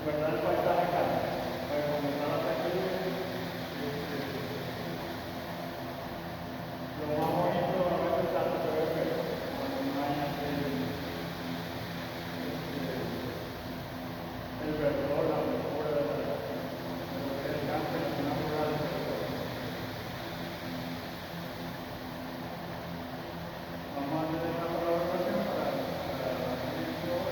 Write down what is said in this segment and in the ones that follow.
¿verdad? El paisaje acá. Para comenzar hasta aquí, lo más bonito a veces hasta se ve feo, cuando no hay el verdor, la frescura de lo que es el campo y la zona rural sobre todo. Vamos a tener una colaboración para la conexión.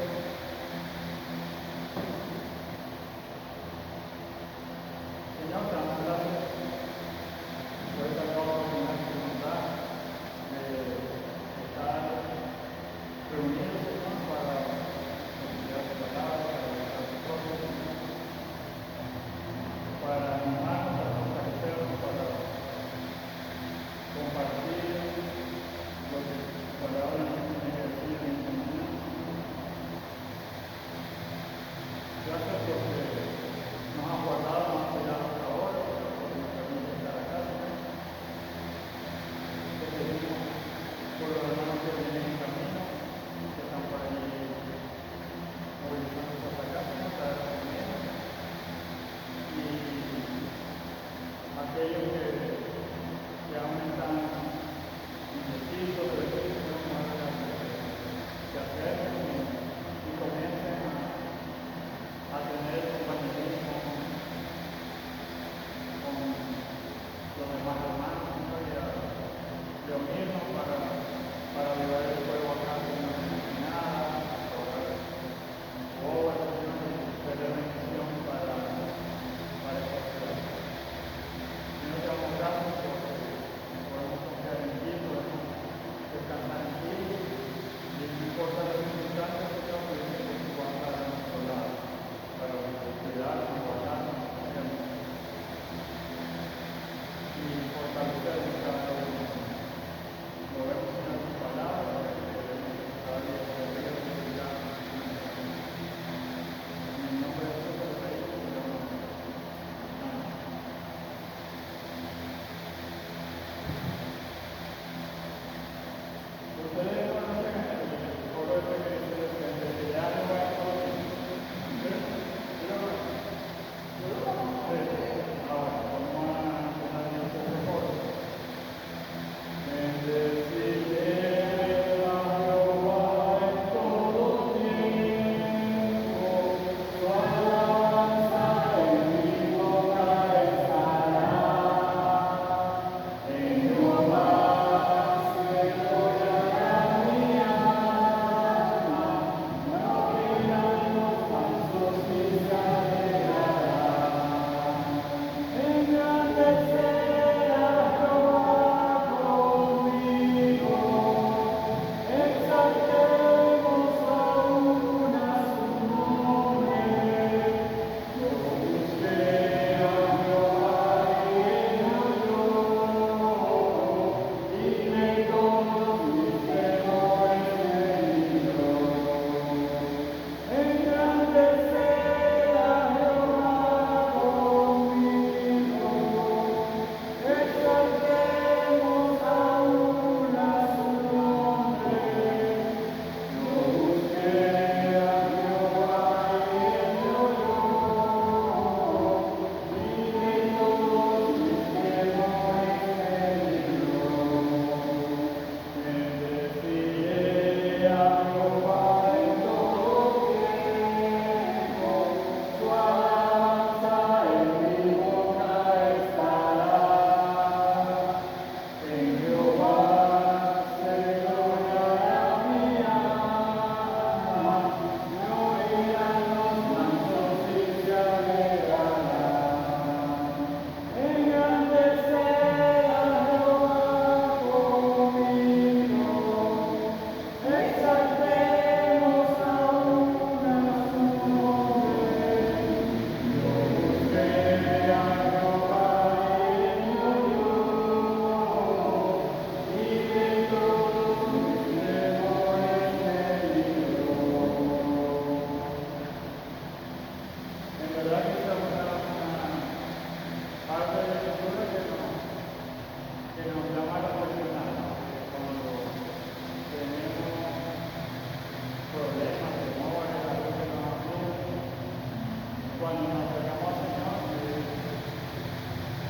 cuando nos acercamos al Señor,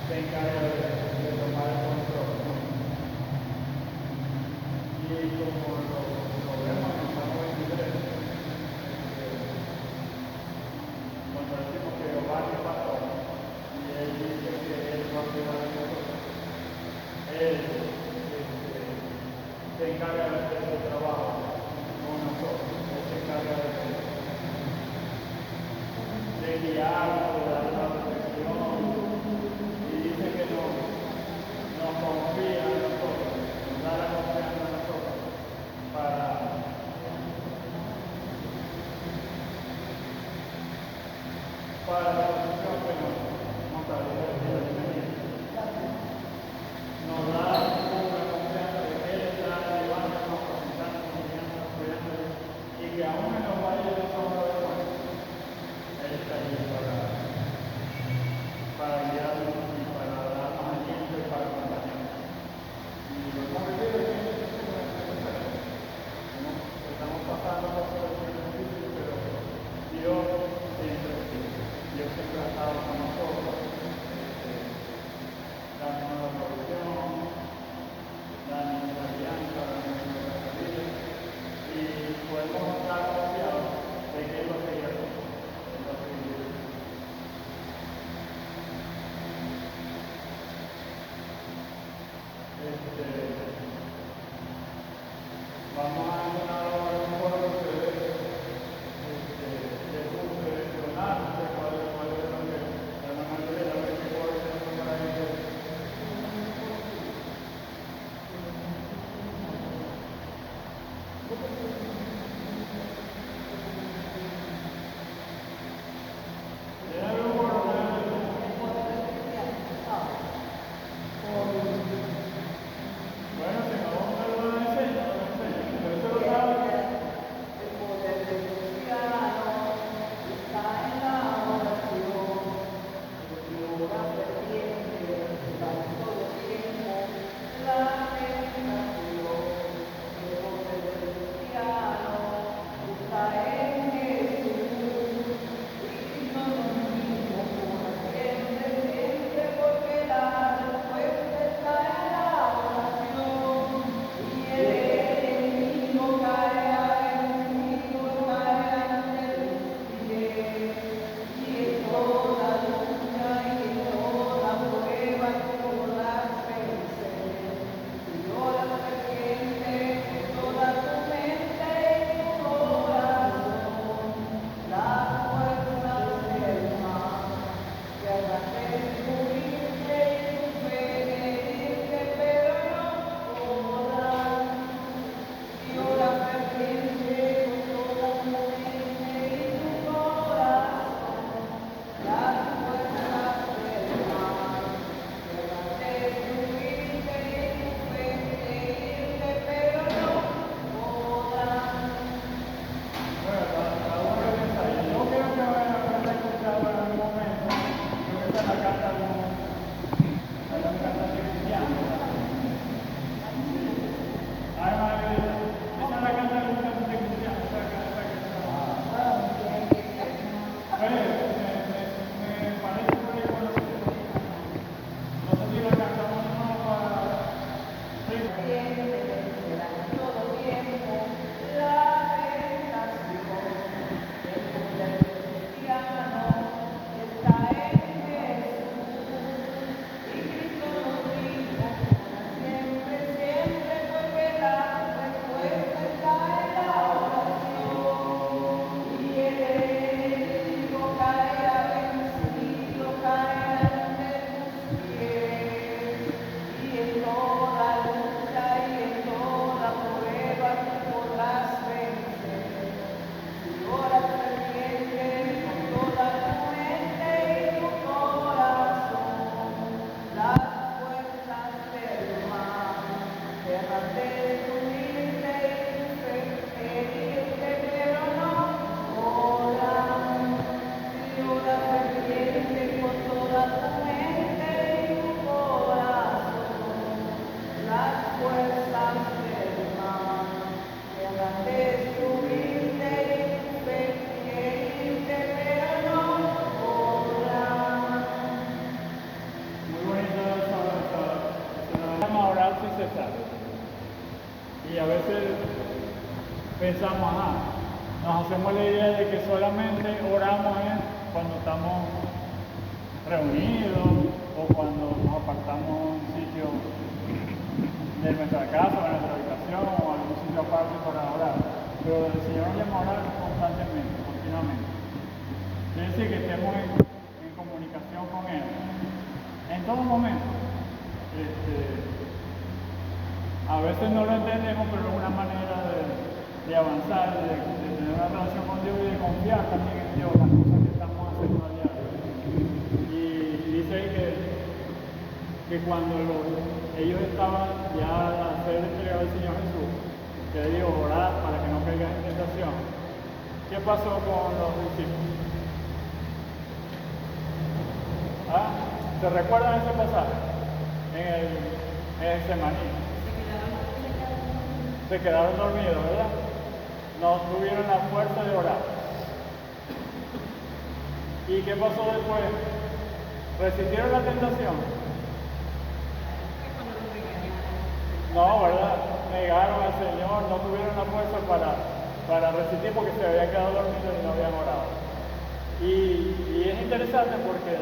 se encarga de tomar el control, ¿no? Y como lo vemos en el Salmo 23, cuando decimos que Jehová es mi pastor, y Él dice que Él va a cuidar de nosotros, Él se encarga de hacer su trabajo con nosotros, Él se encarga de guiarnos, de dar la protección, y dice que nos confía en nosotros, nos da la confianza a nosotros para la posición que nos da nos da una confianza de que Él está llevándonos, capacitándonos, guiándonos, cuidándonos, y que aún en los valles de sombra de muerte, Él está allí para guiarnos y para darnos aliento y para acompañarnos. Y lo hemos vivido en estamos pasando por el difícil, pero Dios siempre pensamos, nos hacemos la idea de que solamente oramos cuando estamos reunidos o cuando nos apartamos de un sitio de nuestra casa o de nuestra habitación o algún sitio aparte para orar. Pero el Señor nos llama a orar constantemente, continuamente. Quiere decir que estemos en comunicación con Él en todo momento. A veces no lo entendemos, pero es una manera de avanzar, de tener una relación con Dios y de confiar también en Dios, las cosas que estamos haciendo a diario. Y dice que cuando ellos estaban ya a ser entregados al Señor Jesús, que le dijo orar para que no caigan en tentación, ¿qué pasó con los discípulos? ¿Se recuerdan ese pasaje? En el Semaní. Se quedaron dormidos, ¿verdad? No tuvieron la fuerza de orar. ¿Y qué pasó después? ¿Resistieron la tentación? No, ¿verdad? Negaron al Señor, no tuvieron la fuerza para resistir porque se habían quedado dormidos y no habían orado. Y es interesante porque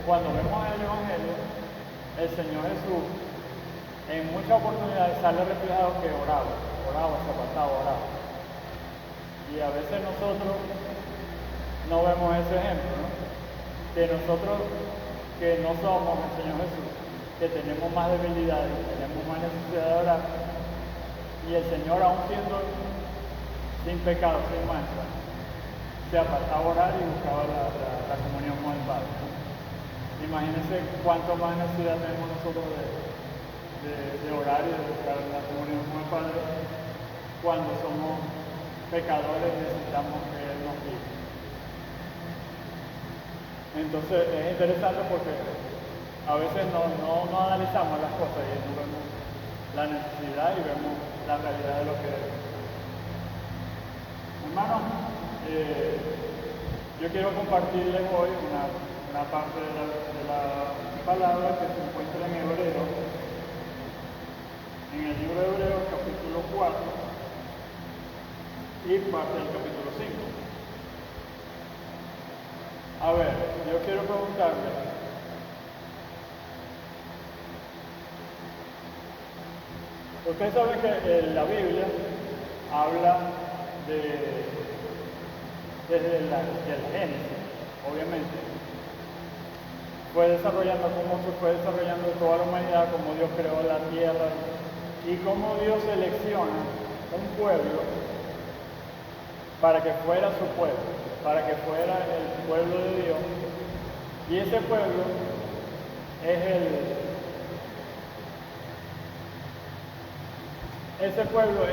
cuando vemos el Evangelio, el Señor Jesús en muchas oportunidades sale reflejado que oraba, se apartaba, oraba. Y a veces nosotros no vemos ese ejemplo, ¿no? Que nosotros que no somos el Señor Jesús, que tenemos más debilidades, tenemos más necesidad de orar, y el Señor, aún siendo sin pecado, sin mancha, se apartaba a orar y buscaba la comunión con el Padre. Imagínense cuánto más necesidad tenemos nosotros de orar y de buscar la comunión con el Padre cuando somos pecadores y necesitamos que Él nos guíe. Entonces es interesante porque a veces no analizamos las cosas y no vemos la necesidad y vemos la realidad de lo que es. Hermanos, yo quiero compartirles hoy una parte de la palabra que se encuentra en Hebreos, en el libro de Hebreos, capítulo 4 y parte del capítulo 5. A ver, yo quiero preguntarles, ustedes saben que la Biblia habla desde el Génesis, obviamente. Fue desarrollando cómo se fue desarrollando toda la humanidad, cómo Dios creó la tierra y cómo Dios selecciona un pueblo para que fuera su pueblo, para que fuera el pueblo de Dios. Y ese pueblo es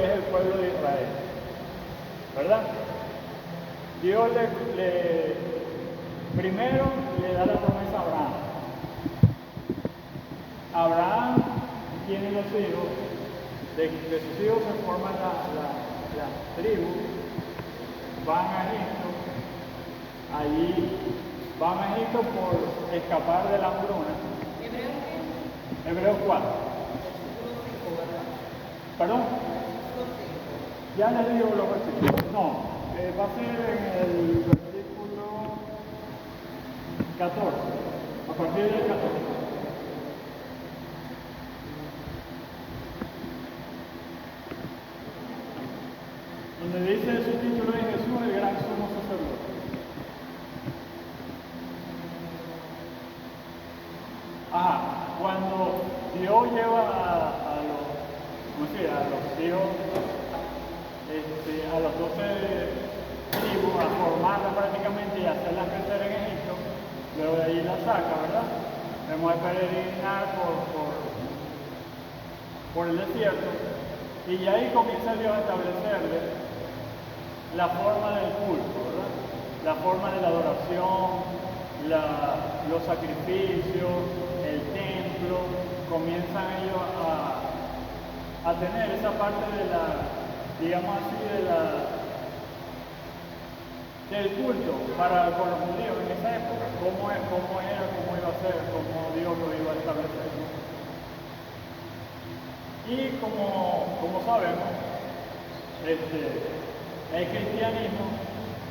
el pueblo de Israel, ¿verdad? Dios primero le da la promesa a Abraham. Abraham tiene los hijos, de sus hijos se forman la tribu, van a Egipto, allí van a Egipto por escapar de la hambruna. Hebreos 4. ¿Perdón? Ya les digo los versículos. No, va a ser en el versículo 14, a partir del 14. Donde dice su título es Jesús, el gran sumo sacerdote. Cuando Dios lleva a los hijos, a los 12 tribus a formarla prácticamente y hacerla crecer en Egipto, luego de ahí la saca, ¿verdad? Vemos a peregrinar por el desierto y ahí comienza Dios a establecerle la forma del culto, ¿verdad? La forma de la adoración, los sacrificios, el templo, comienzan ellos a tener esa parte digamos así, del culto con los judíos en esa época, cómo era, cómo iba a ser, cómo Dios lo iba a establecer. Y como sabemos, El cristianismo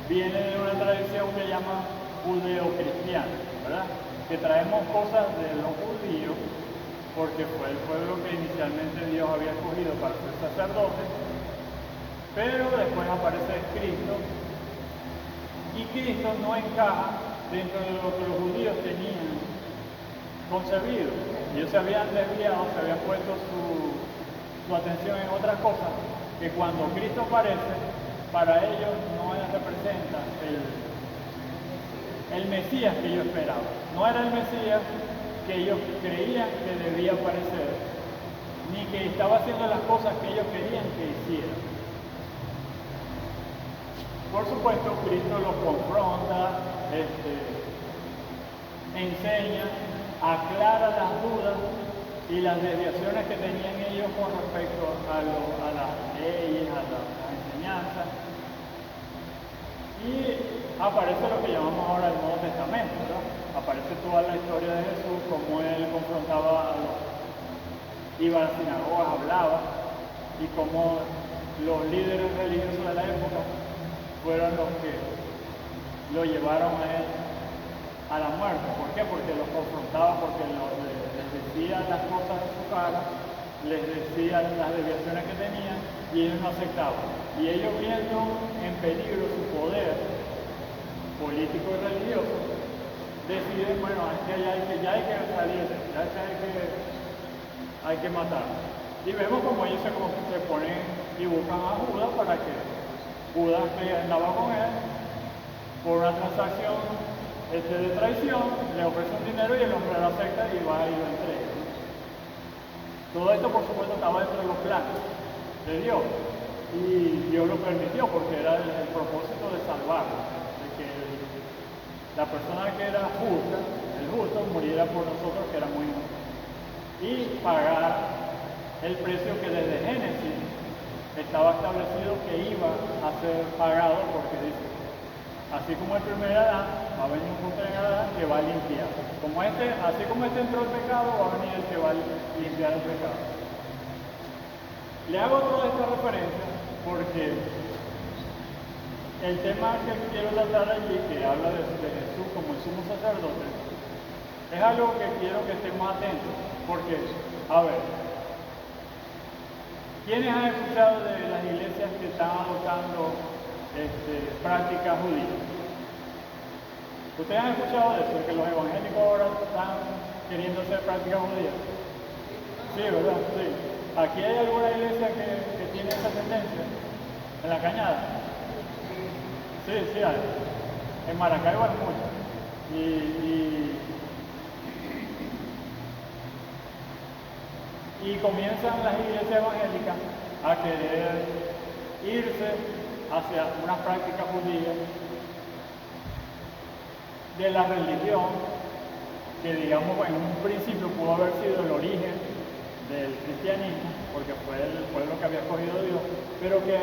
viene de una tradición que llama judeo-cristiana, ¿verdad? Que traemos cosas de los judíos porque fue el pueblo que inicialmente Dios había escogido para ser sacerdote, pero después aparece Cristo y Cristo no encaja dentro de lo que los judíos tenían concebido. Ellos se habían desviado, se habían puesto su atención en otras cosas, que cuando Cristo aparece, para ellos no representa el Mesías que ellos esperaban. No era el Mesías que ellos creían que debía aparecer, ni que estaba haciendo las cosas que ellos querían que hiciera. Por supuesto, Cristo los confronta, enseña, aclara las dudas y las desviaciones que tenían ellos con respecto a las leyes, a las enseñanzas. Y aparece lo que llamamos ahora el Nuevo Testamento, ¿verdad? Aparece toda la historia de Jesús, cómo él confrontaba iba a las sinagogas, hablaba, y cómo los líderes religiosos de la época fueron los que lo llevaron a él a la muerte. ¿Por qué? Porque los confrontaba, porque les decía las cosas en su cara, les decía las desviaciones que tenían y ellos no aceptaban. Y ellos, viendo en peligro su poder político y religioso, deciden, bueno, ya hay que salir, hay que matar. Y vemos como ellos se ponen y buscan a Judas para que Judas, que andaba con él, por una transacción de traición, le ofrece un dinero y el hombre lo acepta y va y lo entrega. Todo esto, por supuesto, estaba dentro de los planes de Dios. Y Dios lo permitió porque era el propósito de salvarlo, de que la persona que era justa, el justo, muriera por nosotros que éramos injustos. Y pagar el precio que desde Génesis estaba establecido que iba a ser pagado, porque dice, así como el primer Adán, va a venir un punto en Adán que va a limpiar. Así como entró el pecado, va a venir el que va a limpiar el pecado. Le hago toda esta referencia porque el tema que quiero tratar allí, que habla de Jesús como el sumo sacerdote, es algo que quiero que estemos atentos. Porque, a ver, ¿quiénes han escuchado de las iglesias que están adoptando prácticas judías? ¿Ustedes han escuchado de eso? Que los evangélicos ahora están queriendo hacer prácticas judías. Sí, ¿verdad? Sí. ¿Aquí hay alguna iglesia que tiene esa tendencia? ¿En la Cañada? Sí, sí hay. En Maracaibo hay muchas. Y comienzan las iglesias evangélicas a querer irse hacia unas prácticas judías de la religión que, digamos, en un principio pudo haber sido el origen del cristianismo, porque fue el pueblo que había escogido Dios, pero que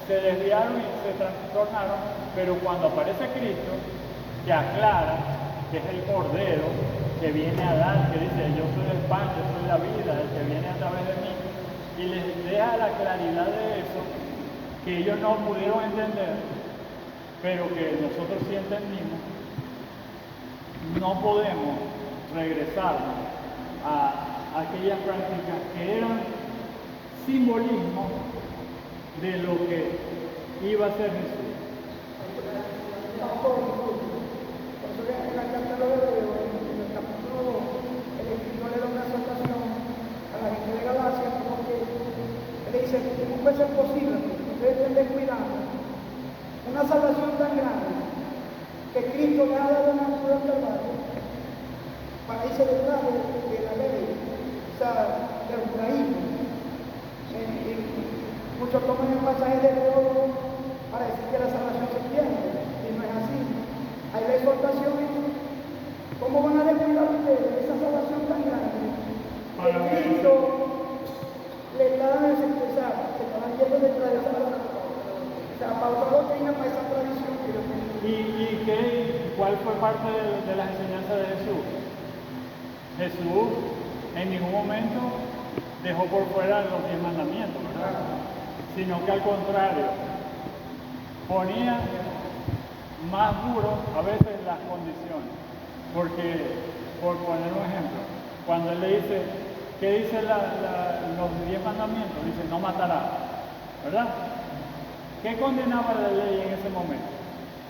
se desviaron y se trastornaron. Pero cuando aparece Cristo, que aclara que es el Cordero que viene a dar, que dice, yo soy el pan, yo soy la vida, el que viene a través de mí, y les deja la claridad de eso, que ellos no pudieron entender, pero que nosotros sí entendimos. No podemos regresarnos a aquellas prácticas que eran simbolismo de lo que iba a ser Jesús. Por eso que en la carta de los Hebreos, en el capítulo 2, el escritor le da una exhortación a la gente de Galacia, porque él dice, ¿cómo puede ser posible que ustedes estén descuidando una salvación tan grande que Cristo le ha dado una cura al Calvario para irse detrás de la ley, o sea, del judaísmo? Muchos toman el pasaje de Pedro para decir que la salvación se pierde, y no es así. Hay la exhortación, ¿cómo van a descuidar ustedes esa salvación tan grande? Que Cristo le está dando ese empezar, se estaban yendo detrás de esa salvación. O sea, para otra doctrina, para esa tradición que yo tengo. ¿Y cuál fue parte de las enseñanzas de Jesús? Jesús en ningún momento dejó por fuera los 10 mandamientos, ¿verdad? Sino que al contrario, ponía más duro a veces las condiciones. Porque, por poner un ejemplo, cuando él le dice, ¿qué dice los 10 mandamientos? Dice, no matarás, ¿verdad? ¿Qué condenaba la ley en ese momento?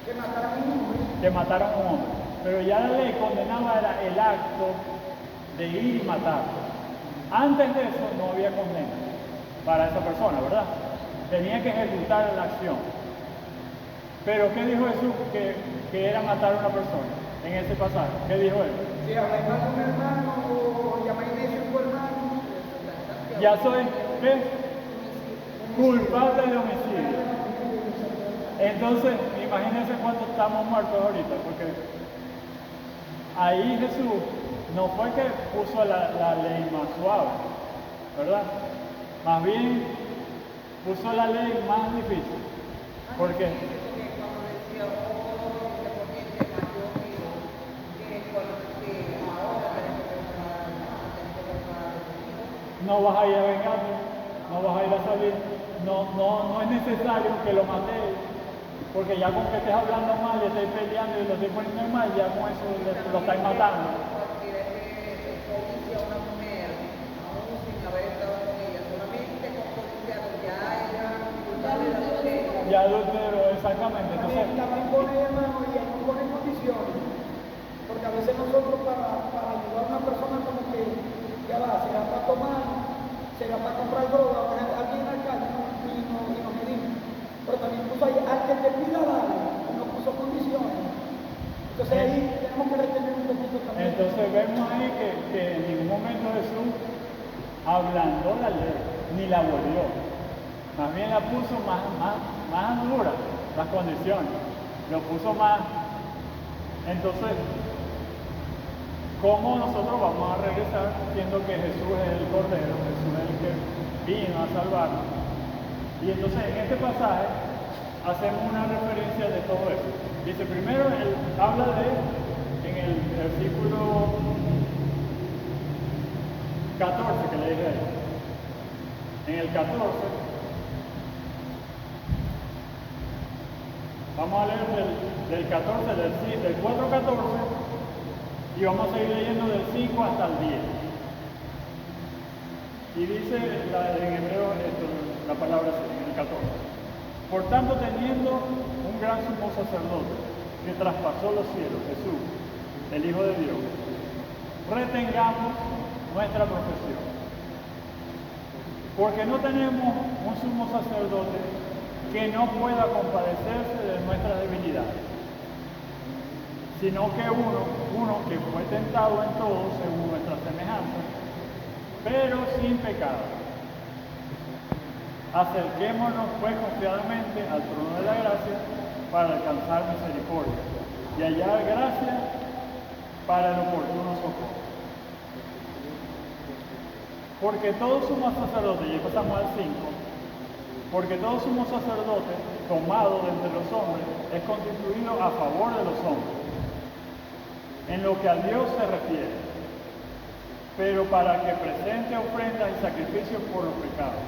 Que mataran a un hombre. Que mataron a un hombre. Pero ya la ley condenaba era el acto de ir y matar. Antes de eso no había condena para esa persona, ¿verdad? Tenía que ejecutar la acción. Pero ¿qué dijo Jesús que era matar a una persona en ese pasaje? ¿Qué dijo él? Si habláis mal de un hermano o llamáis necio a tu hermano, Ya soy, ¿qué? Culpable de homicidio. Entonces, imagínense cuánto estamos muertos ahorita, porque ahí Jesús no fue que puso la ley más suave, ¿verdad? Más bien puso la ley más difícil. ¿Por qué? No vas a ir a vengarte, no vas a ir a salir, no es necesario que lo matéis, porque ya con que estés hablando mal, le estés peleando y lo estés poniendo mal, ya con eso lo estáis matando. Ya adúltero, exactamente. Entonces, también pone, hermano, y no pone condiciones. Porque a veces nosotros para ayudar a una persona como que ya va, será para tomar, será para comprar droga, o alguien en la calle y nos medimos. Pero también puso ahí, al que te pida darle, no puso condiciones. Entonces ahí tenemos que retener un poquito también. Entonces vemos ahí que en ningún momento Jesús ablandó la ley, ni la abolió. Más bien la puso más dura, las condiciones. Lo puso más. Entonces, ¿cómo nosotros vamos a regresar siendo que Jesús es el Cordero, Jesús es el que vino a salvarnos? Y entonces en este pasaje hacemos una referencia de todo eso. Dice, primero él habla en el versículo 14 que le dije ahí. En el 14, vamos a leer del 14, del 4 al 14, y vamos a seguir leyendo del 5 hasta el 10. Y dice en hebreo la palabra así, en el 14. Por tanto, teniendo un gran sumo sacerdote que traspasó los cielos, Jesús, el Hijo de Dios, retengamos nuestra profesión. Porque no tenemos un sumo sacerdote que no pueda compadecerse de nuestras debilidades, sino que uno que fue tentado en todo según nuestra semejanza, pero sin pecado. Acerquémonos pues confiadamente al trono de la gracia para alcanzar misericordia y hallar gracia para el oportuno socorro. Porque todo sumo sacerdote, y pasamos al 5, porque todo sumo sacerdote tomado de entre los hombres es constituido a favor de los hombres, en lo que a Dios se refiere, pero para que presente ofrendas y sacrificios por los pecados,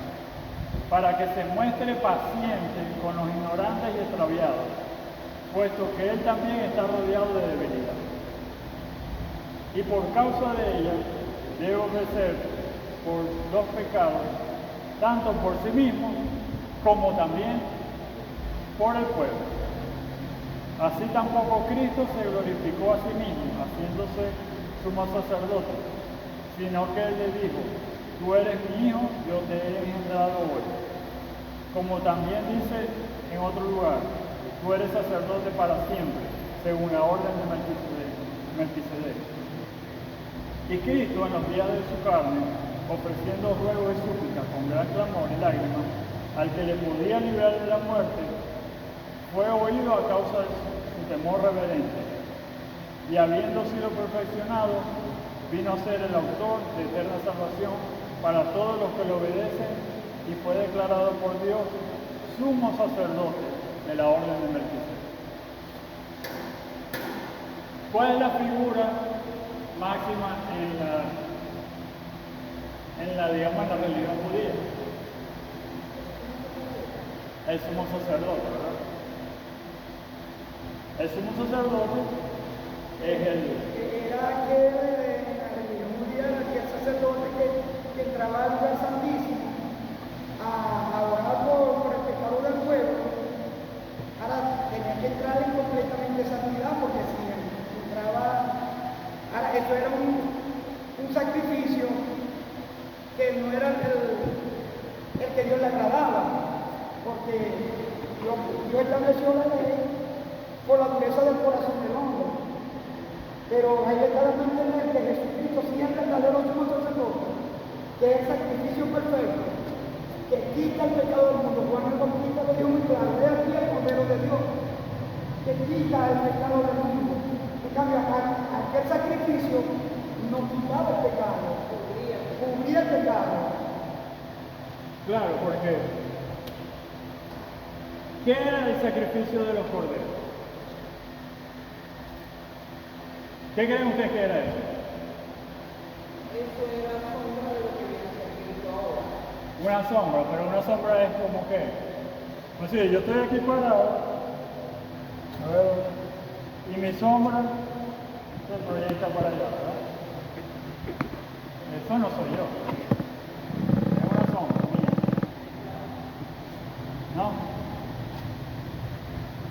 para que se muestre paciente con los ignorantes y extraviados, puesto que él también está rodeado de debilidad. Y por causa de ella debe ofrecer por los pecados, tanto por sí mismo como también por el pueblo. Así tampoco Cristo se glorificó a sí mismo, haciéndose sumo sacerdote, sino que él le dijo, tú eres mi hijo, yo te he engendrado hoy. Como también dice en otro lugar, tú eres sacerdote para siempre, según la orden de Melquisedec. Y Cristo en los días de su carne, ofreciendo ruegos y súplicas con gran clamor y lágrimas, al que le podía librar de la muerte, fue oído a causa de su temor reverente, y habiendo sido perfeccionado, vino a ser el autor de eterna salvación para todos los que le obedecen, y fue declarado por Dios sumo sacerdote de la orden de Melquisedec. ¿Cuál es la figura máxima en la religión judía? El sumo sacerdote, ¿verdad? El sumo sacerdote es Era que en la religión judía era aquel sacerdote que entraba al lugar santísimo a orar por el pecado del pueblo. Ahora tenía que entrar en completamente santidad porque si entraba. Ahora, esto era un sacrificio que no era el que Dios le agradaba, porque Dios estableció la ley por la dureza del corazón del hombre. Pero ahí le está dando a entender que Jesucristo sí es el verdadero sumo sacerdote, que es el sacrificio perfecto, que quita el pecado del mundo. Juan el Bautista lo dijo muy claro: he aquí el Cordero de Dios, que quita el pecado del mundo. En cambio, aquel sacrificio no quitaba el pecado, cubría el pecado. Claro, porque ¿qué era el sacrificio de los corderos? ¿Qué creen ustedes que era eso? Eso era sombra de lo que viene escrito ahora. Una sombra, pero una sombra es como que, pues sí, yo estoy aquí parado, a ver, y mi sombra se proyecta para allá, ¿verdad? Eso no soy yo, es una sombra mía, ¿no?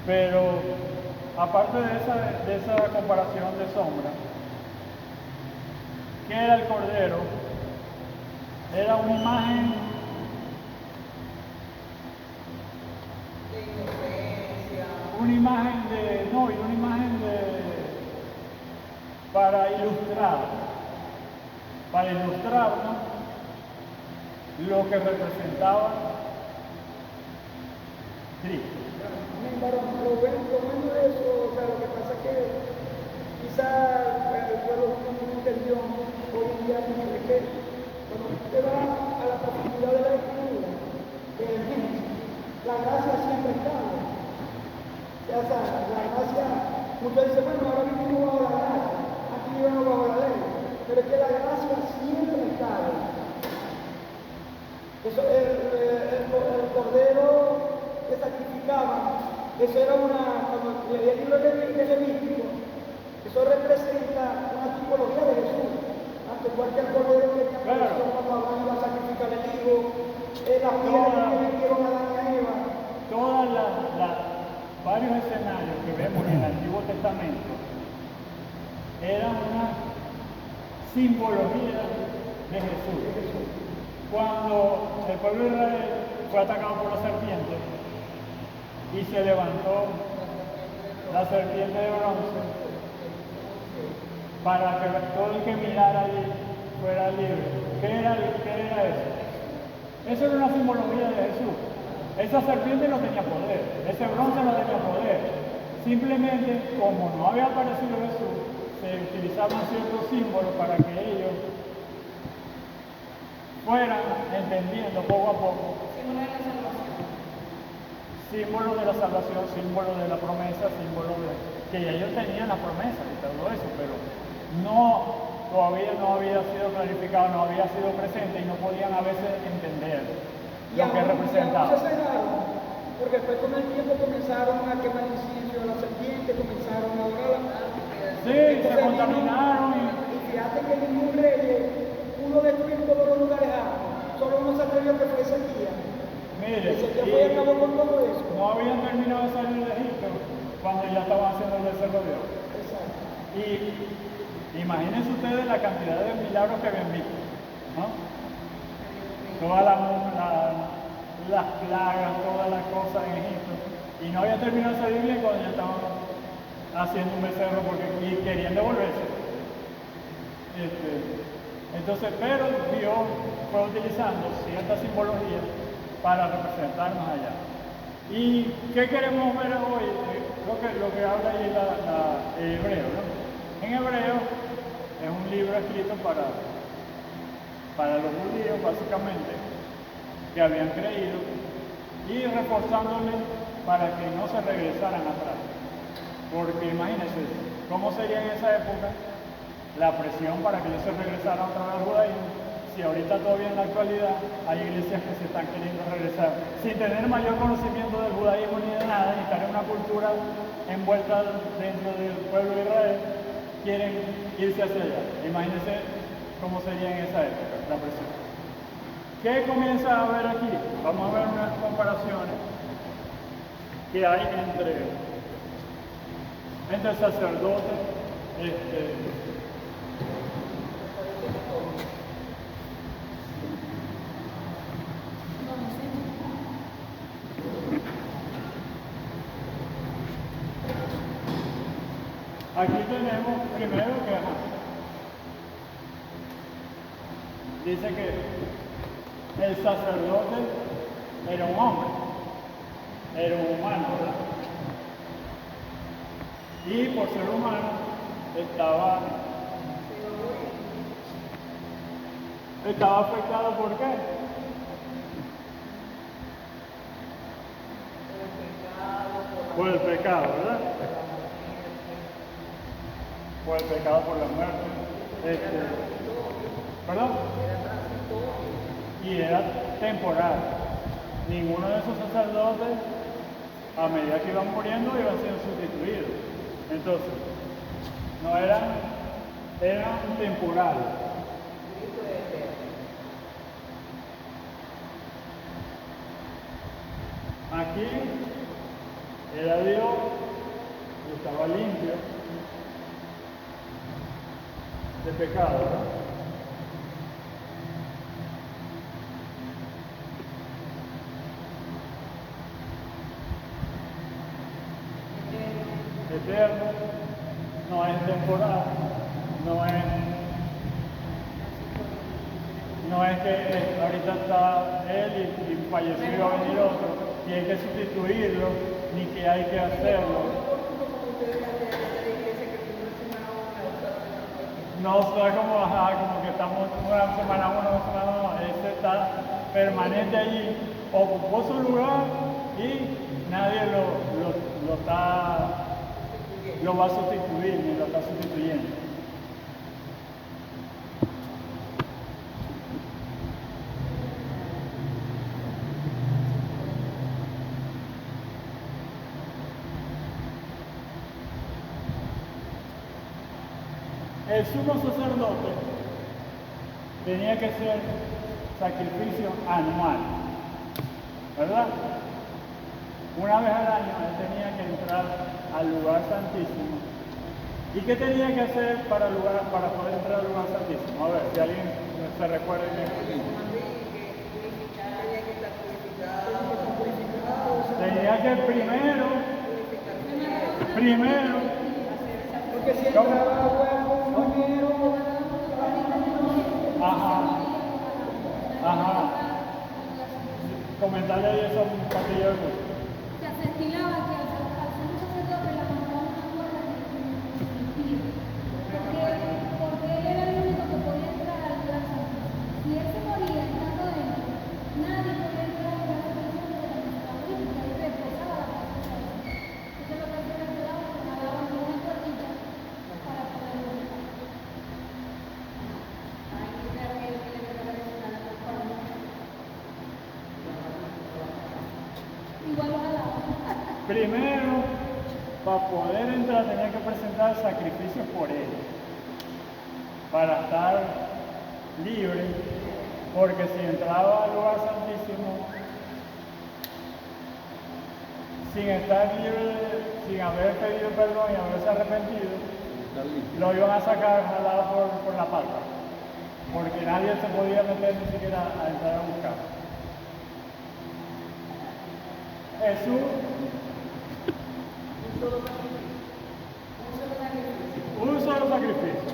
Pero aparte de esa comparación de sombra, ¿qué era el cordero? Era una imagen De inocencia. una imagen para ilustrarnos lo que representaba Cristo. Lo bueno de eso, o sea, lo que pasa es que quizás el pueblo no entendió hoy en día es que cuando usted va a la profundidad de la escritura, de Génesis, la gracia siempre está. O sea, la gracia, muchos dicen, bueno, ahora vivimos bajo la gracia, aquí vivimos bajo la ley, pero es que la gracia siempre está. Eso, el cordero que sacrificaban, eso era cuando leía el libro de Levítico, eso representa una tipología de Jesús, ante cualquier cordero que apareció cuando Abraham iba a sacrificar el hijo, las piedras que metieron a Adán y a Eva. Varios escenarios que vemos en el Antiguo Testamento eran una simbología de Jesús. Cuando el pueblo de Israel fue atacado por la serpiente y se levantó la serpiente de bronce para que todo el que mirara allí fuera libre. ¿Qué era eso? Eso era una simbología de Jesús. Esa serpiente no tenía poder, ese bronce no tenía poder. Simplemente, como no había aparecido Jesús, se utilizaban ciertos símbolos para que ellos fueran entendiendo poco a poco. Símbolo de la salvación, símbolo de la promesa, símbolo de que ellos tenían la promesa y todo eso, pero todavía no había sido clarificado, no había sido presente y no podían a veces entender lo que representaba. Se cegaron, porque después con el tiempo comenzaron a quemar incienso a la serpiente, comenzaron a adorar. Sí, se contaminaron y fíjate que ningún rey pudo destruir todos los lugares altos, solo uno se atrevió que fue Ezequiel. Mire, Ezequiel fue y acabó con todo eso. No habían terminado de salir de Egipto cuando ya estaban haciendo el becerro de oro. Exacto. Y imagínense ustedes la cantidad de milagros que habían visto, ¿no? Todas las plagas, todas las cosas en Egipto. Y no había terminado de salir bien cuando ya estaban haciendo un becerro y querían devolverse. Entonces, pero Dios fue utilizando cierta simbología para representarnos allá. ¿Y qué queremos ver hoy? Lo que habla ahí el Hebreo, ¿no? En Hebreo es un libro escrito para los judíos, básicamente, que habían creído, y reforzándole para que no se regresaran atrás. Porque imagínense, ¿cómo sería en esa época la presión para que ellos se regresaran otra vez al judaísmo si ahorita todavía en la actualidad hay iglesias que se están queriendo regresar sin tener mayor conocimiento del judaísmo ni de nada, y estar en una cultura envuelta dentro del pueblo de Israel, quieren irse hacia allá. Imagínense cómo sería en esa época la presión. ¿Qué comienza a ver aquí? Vamos a ver unas comparaciones que hay entre el sacerdote, aquí tenemos primero que dice que el sacerdote era un hombre, era un humano, ¿verdad? Y por ser humano estaba afectado ¿por qué? Por el pecado, ¿verdad? Por el pecado, por la muerte. ¿Perdón? Y era temporal. Ninguno de esos sacerdotes, a medida que iban muriendo, iban siendo sustituidos. Entonces, no eran temporales. Aquí era Dios y estaba limpio de pecado, ¿verdad? Eterno, no es temporal, no es que ahorita está él y falleció y va a venir otro, y hay que sustituirlo, ni que hay que hacerlo. No es como que estamos una semana uno, una semana dos, ese está permanente allí, ocupó su lugar y nadie lo va a sustituir, ni lo está sustituyendo. El sumo sacerdote tenía que ser sacrificio anual, ¿verdad? Una vez al año él tenía que entrar al lugar santísimo. ¿Y qué tenía que hacer para poder entrar al lugar santísimo? A ver, si alguien se recuerda bien. Tenía que primero, porque si entraba huevo primero, comentarle ahí eso un patillo de gusto. Se estilaba que al ser un sacerdote la mandaban a fuera porque él era el único que podía entrar al lugar santísimo. Si él se moría estando dentro, nadie podía entrar al lugar santísimo de la nuestra política y reposaba la presencia de Dios. Entonces lo que hacían era que daban una tortilla para poder entrar. Hay que ver que le regresa a la transformación. Igual lo alaban. Primero, para poder entrar tenía que presentar sacrificios por él, para estar libre, porque si entraba al lugar santísimo sin estar libre, sin haber pedido perdón y haberse arrepentido, lo iban a sacar jalado por la pata, porque nadie se podía meter ni siquiera a entrar a buscar. Jesús un solo sacrificio.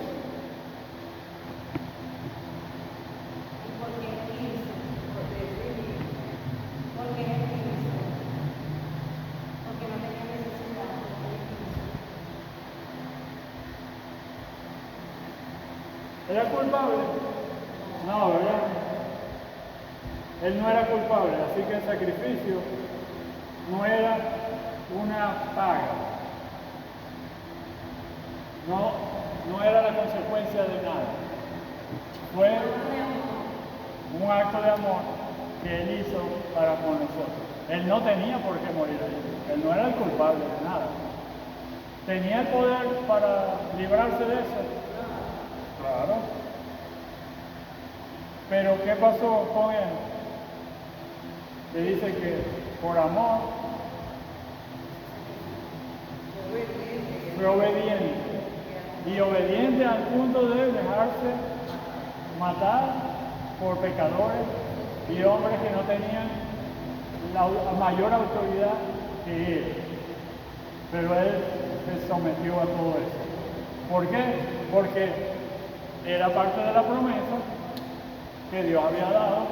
¿Era culpable? No, ¿verdad? Él no era culpable, así que el sacrificio no era una paga. No era la consecuencia de nada. Fue un acto de amor que Él hizo para con nosotros. Él no tenía por qué morir allí. Él no era el culpable de nada. ¿Tenía el poder para librarse de eso? Claro. Pero ¿qué pasó con Él? Que dice que por amor fue obediente. Y obediente al punto de dejarse matar por pecadores y hombres que no tenían la mayor autoridad que Él. Pero Él se sometió a todo eso. ¿Por qué? Porque era parte de la promesa que Dios había dado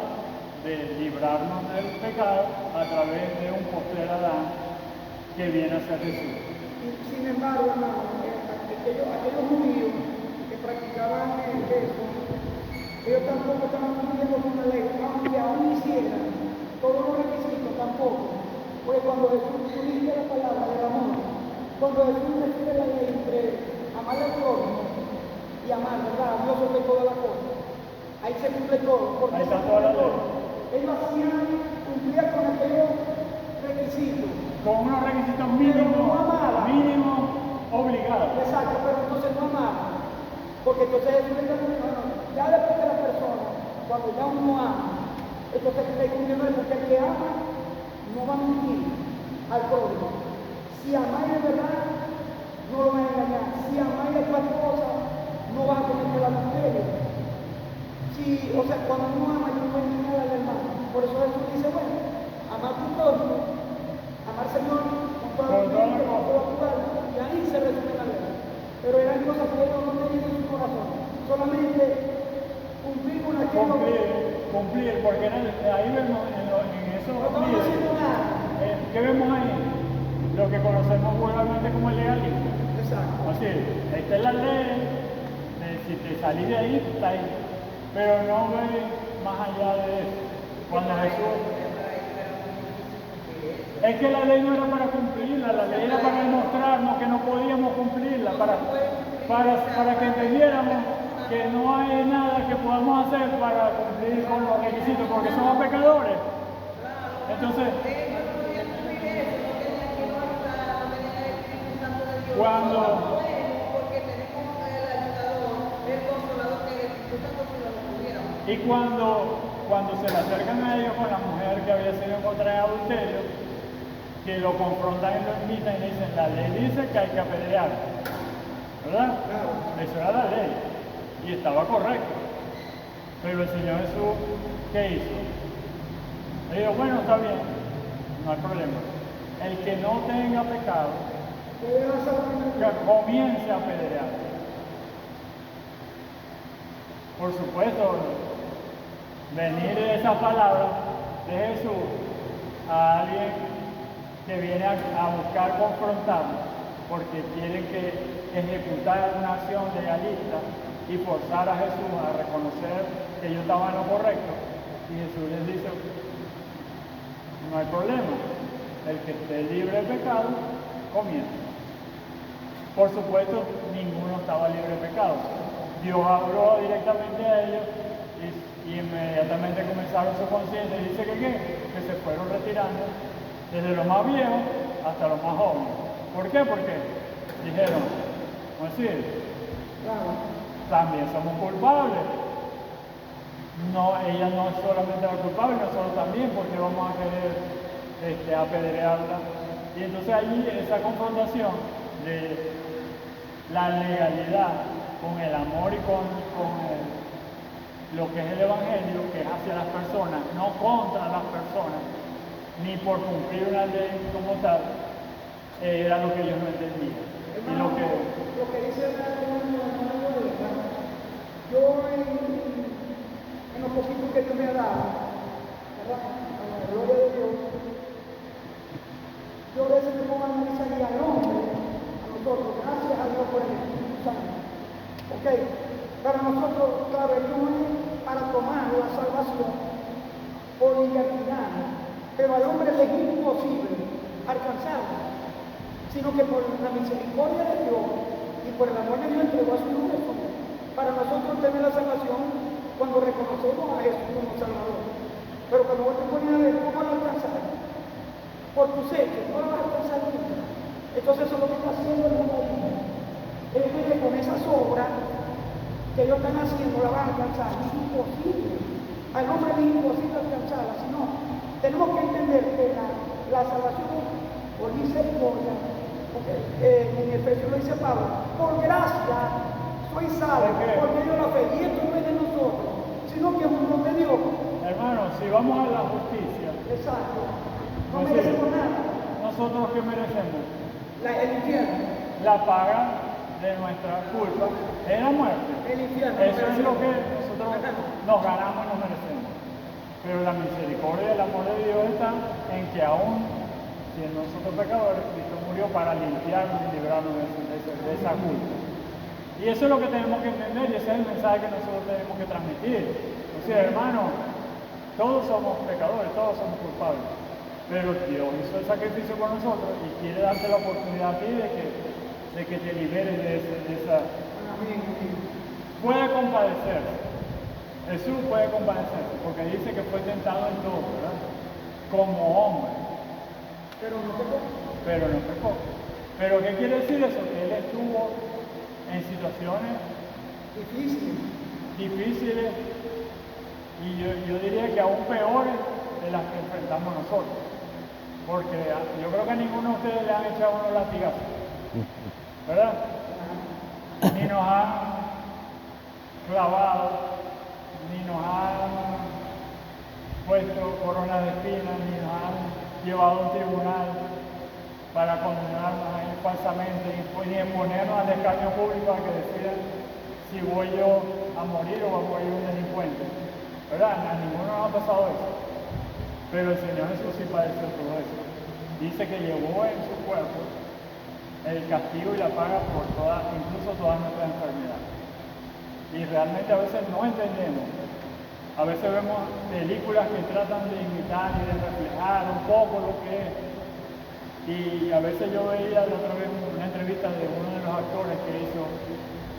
de librarnos del pecado a través de un postrer Adán que viene a ser Jesús. Sin embargo, hermano, aquellos judíos que practicaban eso, ellos tampoco estaban cumpliendo con la ley, aunque aún hicieran todos los requisitos, tampoco. Porque cuando Jesús dice la palabra del amor, cuando Jesús recibe la ley entre amar al prójimo y amar, ¿verdad? A Dios sobre todas las cosas, ahí se cumple todo. Porque ahí está toda la ley. Ellos hacían, cumplían con aquellos requisitos. Con unos requisitos mínimos, obligados. Exacto, pero entonces no amaban. Porque entonces Jesús le dice, bueno, ya después de la persona, cuando ya uno ama, entonces le cumpliendo porque el que ama no va a mentir al prójimo. Si amáis de verdad, no lo va a engañar. Si amáis de cualquier cosa, no vas a cometer adulterio. O sea, cuando uno ama, yo no voy a engañar al hermano. Por eso Jesús dice, bueno, amar a tu prójimo, amar al Señor con toda tu mente, con toda tu alma, y ahí se resume la ley. Pero eran cosas que ellos no tenían en su corazón. Solamente cumplir con aquello. Cumplir, porque ahí vemos en eso. No estamos haciendo nada. ¿Qué vemos ahí? Lo que conocemos vulgarmente como el legalismo. Exacto. Así, esta es la ley, si te salís de ahí, está ahí. Pero no ve más allá de eso. Cuando Jesús... Es que la ley no era para cumplirla, la ley era para demostrarnos que no podíamos cumplirla, para que entendiéramos que no hay nada que podamos hacer para cumplir con los requisitos, porque somos pecadores. Entonces, cuando se le acercan a ellos con la mujer que había sido encontrada en adulterio, que lo confrontan y lo invitan y le dicen, la ley dice que hay que apedrear, ¿verdad? Eso era la ley y estaba correcto. Pero el Señor Jesús, ¿qué hizo? Le dijo, bueno, está bien, no hay problema. El que no tenga pecado, que comience a apedrear. Por supuesto, venir de esa palabra de Jesús a alguien que viene a buscar confrontarnos porque quieren que ejecutar una acción legalista y forzar a Jesús a reconocer que ellos estaban en lo correcto, y Jesús les dice, no hay problema, el que esté libre de pecado, comienza. Por supuesto, ninguno estaba libre de pecado. Dios habló directamente a ellos y inmediatamente comenzaron su conciencia y dice que se fueron retirando desde los más viejos hasta los más jóvenes. ¿Por qué? Porque dijeron, ¿cómo decir? También somos culpables. No, ella no es solamente la culpable, nosotros también, porque vamos a querer apedrearla. Y entonces allí esa confrontación de la legalidad con el amor y con lo que es el Evangelio, que es hacia las personas, no contra las personas, ni por cumplir una ley como tal, era lo que ellos no entendían. Hermano, lo que dice el hermano, yo en lo poquito que Dios me ha dado, ¿verdad? A la gloria de Dios, yo a veces me pongo a analizar y al hombre, a nosotros, gracias a Dios por el Espíritu Santo. Ok, para nosotros, claro, el no es para tomar la salvación por libertad, pero al hombre le es imposible alcanzarla, sino que por la misericordia de Dios y por el amor de Dios entregó a su Hijo. Para nosotros tener la salvación cuando reconocemos a Jesús como Salvador. Pero cuando vos te pones a ver cómo lo alcanzar, por tus hechos, no lo vas a alcanzar nunca. Entonces eso es lo que está haciendo el judaísmo. Es que con esas obras que ellos están haciendo la van a alcanzar. Es imposible. Al hombre es imposible alcanzarla, sino tenemos que entender que la salvación por misericordia, porque en Efesios lo dice Pablo, por gracia soy salvo, por medio de la fe, y esto no es de nosotros, sino que es un don de Dios. Hermano, si vamos a la justicia, Exacto. No pues merecemos nada. nosotros ¿qué merecemos? El infierno. La paga de nuestra culpa es la muerte. El infierno. Eso es lo que nosotros nos ganamos y nos merecemos. Pero la misericordia y el amor de Dios está en que aún siendo nosotros pecadores, Cristo murió para limpiarnos y librarnos de esa culpa. Y eso es lo que tenemos que entender y ese es el mensaje que nosotros tenemos que transmitir. O sea, hermano, todos somos pecadores, todos somos culpables. Pero Dios hizo el sacrificio por nosotros y quiere darte la oportunidad a ti de que te liberes de esa... Puede compadecerse. Jesús puede compadecerse porque dice que fue tentado en todo, ¿verdad? Como hombre. Pero no pecó. Pero no pecó. ¿Pero qué quiere decir eso? Que Él estuvo en situaciones difíciles y yo diría que aún peores de las que enfrentamos nosotros. Porque yo creo que a ninguno de ustedes le han echado unos latigazos, ¿verdad? Ni nos han clavado, ni nos han puesto coronas de espinas, ni nos han llevado a un tribunal para condenarnos ahí falsamente ni exponernos al escarnio público a que decidan si voy yo a morir o va a morir un delincuente, ¿verdad? A ninguno nos ha pasado eso. Pero el Señor Jesús sí padeció todo eso. Dice que llevó en su cuerpo el castigo y la paga por incluso todas nuestras enfermedades. Y realmente a veces no entendemos. A veces vemos películas que tratan de imitar y de reflejar un poco lo que es. Y a veces yo veía la otra vez una entrevista de uno de los actores que hizo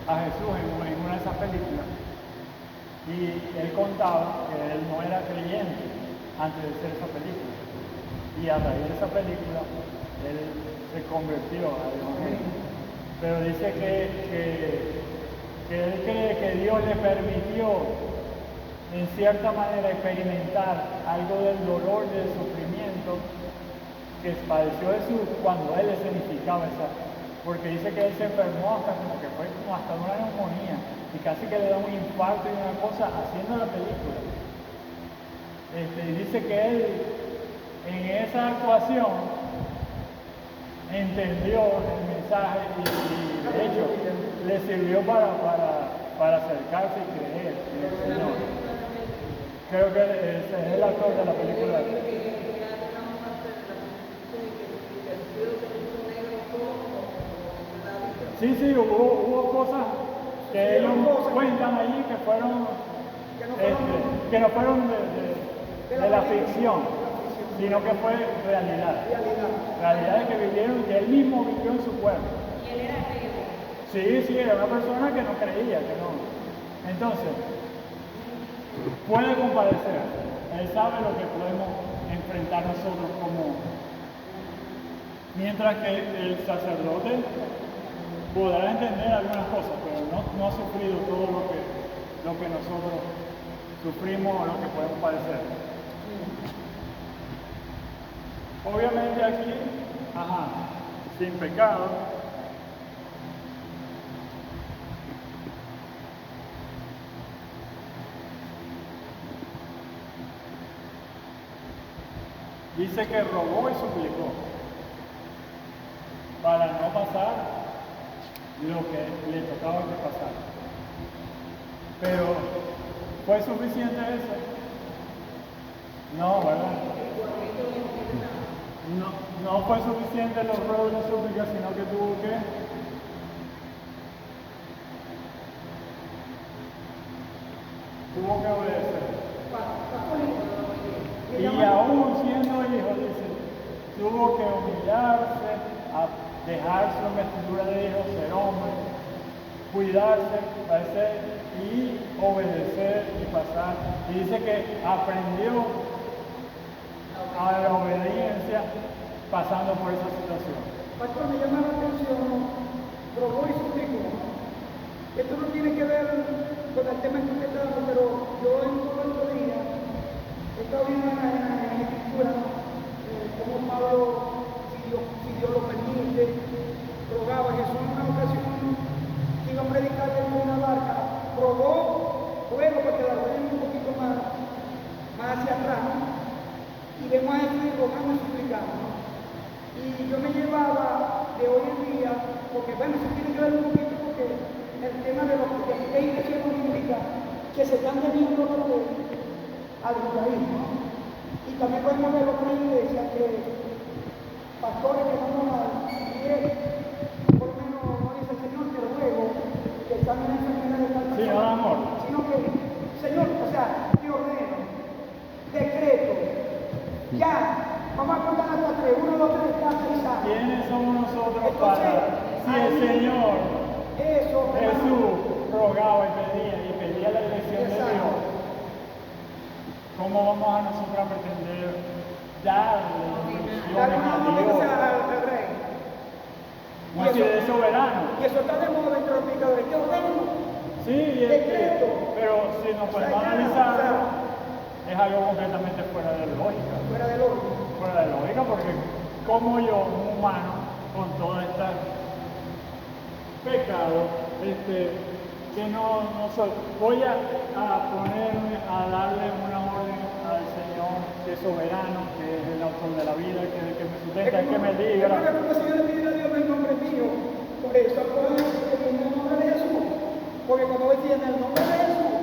a Jesús en una de esas películas. Y él contaba que él no era creyente antes de hacer esa película. Y a raíz de esa película, él se convirtió al evangelio. Pero dice que él cree que Dios le permitió, en cierta manera, experimentar algo del dolor y del sufrimiento que padeció Jesús cuando él escenificaba esa. Porque dice que él se enfermó hasta una neumonía y casi que le da un infarto y una cosa haciendo la película. Y dice que él en esa actuación entendió el mensaje y de hecho le sirvió para acercarse y creer en el Señor. Creo que ese es el actor de la película. Sí, hubo cosas que ellos cuentan allí que no fueron de la ficción, sino que fue realidad. Realidades que vivieron, que él mismo vivió en su cuerpo. Y él era creyente. Sí, era una persona que no creía, que no. Entonces, puede compadecer. Él sabe lo que podemos enfrentar nosotros como... Mientras que el sacerdote podrá entender algunas cosas, pero no ha sufrido todo lo que nosotros sufrimos o lo que podemos padecer. Obviamente aquí, sin pecado, dice que rogó y suplicó para no pasar lo que le tocaba que pasar. Pero, ¿fue suficiente eso? No, ¿verdad? No fue suficiente los ruegos de súplica, sino que tuvo que obedecer. Y aún siendo hijo, dice, tuvo que humillarse, a dejar su investidura de hijo, ser hombre, cuidarse, padecer y obedecer y pasar. Y dice que aprendió a la obediencia pasando por esa situación. Pastor, me llama la atención, probó y suplicó. Esto no tiene que ver con el tema que usted está dando, pero yo en todo el día he estado viendo en la escritura cómo Pablo, si Dios lo permite, rogaba a Jesús en una ocasión que iba a predicar en una barca, probó fuego para que la vayan un poquito más hacia atrás, ¿no? Y vemos a Jesús rogando y suplicando, ¿no? Y yo me llevaba de hoy en día, porque bueno, eso tiene que ver un poquito porque el tema de los que hay iglesias evangélicas que se están teniendo al judaísmo. Y también podemos ver otra iglesia que pastores que no mal, por lo menos no dice el Señor, te ruego que están en esa manera de tal Sí, no da amor. sino que, Señor, o sea, te ordeno, decreto, ya, vamos a contar hasta 3, 1, 2, 3, 4, 6 años. ¿Quiénes somos nosotros Entonces, para, si el Señor Eso, Jesús rogaba y pedía la dirección de Dios, ¿cómo vamos a nosotros a pretender darle darle instrucciones una a obediencia Dios? al rey. No es que es soberano. Y eso está de moda entre los predicadores. ¿Qué ordeno? Sí, Decreto. pero si nos podemos O sea, ya, analizar, o sea, es algo completamente fuera de lógica. fuera del orden. Fuera de lógica, porque como yo, un humano, con todas estas pecados, que no soy, voy a ponerme a darle una orden al Señor, que es soberano, que es el autor de la vida, que es el que me sustenta, el que me Es libra. como si yo le pidiera a Dios en nombre mío. Por eso, en el nombre de Jesús. Porque cuando decía en el nombre de Jesús,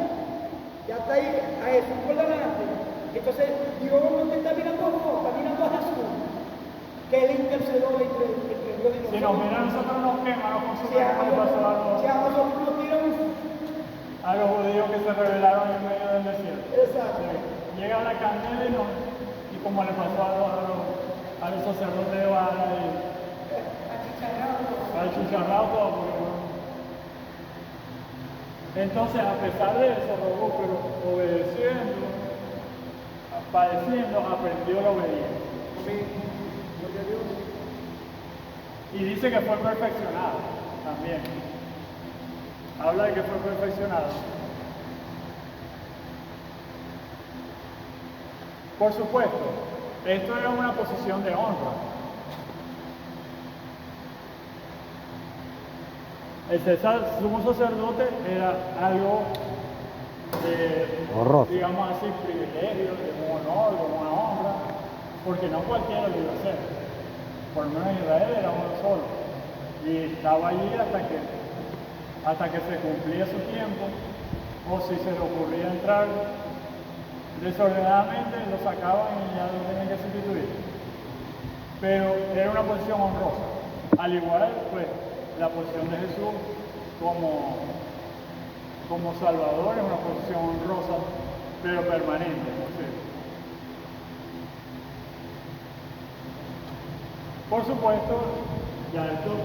ya está ahí a Jesús por delante. Entonces, Dios no te está mirando a vos, está mirando a Jesús, que es el intercedor entre Dios y nosotros. Si nos miran a nosotros nos quema, nos consume, Si a como le pasó nosotros nos tiran, a los judíos que se rebelaron en medio del desierto. exacto. Sí. Llega la candela y como le pasó a los sacerdotes de Baal al chicharrado todo. Entonces, a pesar de eso, rogó, pero obedeciendo, padeciendo, aprendió la obediencia. Y dice que fue perfeccionado también. Habla de que fue perfeccionado. Por supuesto, esto era una posición de honra. El sumo sacerdote era algo Honroso. digamos así, privilegio, de un honor, de una honra, porque no cualquiera lo iba a hacer. Por lo menos Israel era uno solo. Y estaba allí hasta que se cumplía su tiempo, o si se le ocurría entrar desordenadamente, lo sacaban y ya lo tenían que sustituir. Pero era una posición honrosa. Al igual, pues, la posición de Jesús como Salvador es una posición honrosa, pero permanente, ¿no sé? Por supuesto, ya esto,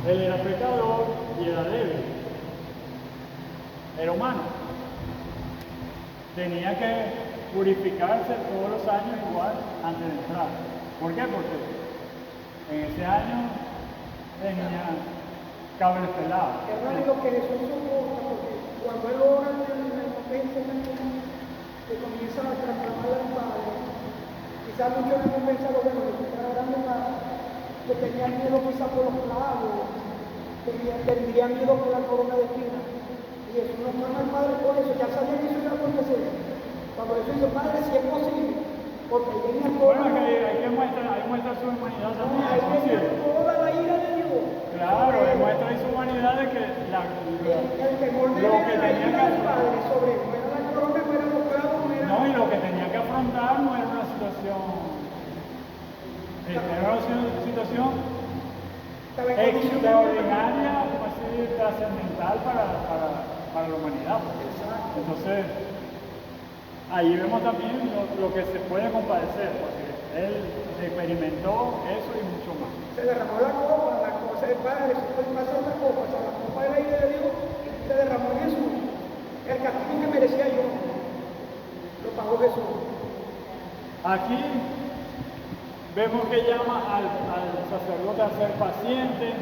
él era pecador y era débil, era humano. Tenía que purificarse todos los años igual antes de entrar. ¿Por qué? Porque en ese año tenía cabros pelados. Es raro que Jesús soporta, porque cuando él ora en el momento que comienza a transformar al Padre, quizás muchos hemos pensado, bueno, que está orando más, que tenían miedo quizás por los clavos, tendrían miedo por la corona de espinas. Y Jesús no clama al Padre por eso, ya sabía que eso iba a acontecer. Cuando Jesús dice, Padre, si es posible, porque ahí venía Bueno, toda, ahí muestra su humanidad también. ahí ¿no? venía Sí. toda la ira de Dios. Claro, demuestra ahí su humanidad de que El temor de lo él que era la tenía ira que del Padre sobre él, no era la corona, no era los clavos, no era... no, y lo que tenía que afrontar no era una situación, era una situación Estaba en condición de- extraordinaria, así trascendental para la humanidad. Entonces, ahí vemos también lo que se puede compadecer, porque él experimentó eso y mucho más. Se derramó la copa del Padre, se puede pasar la copa, o sea, la copa de la Aquí vemos que llama al sacerdote a ser paciente.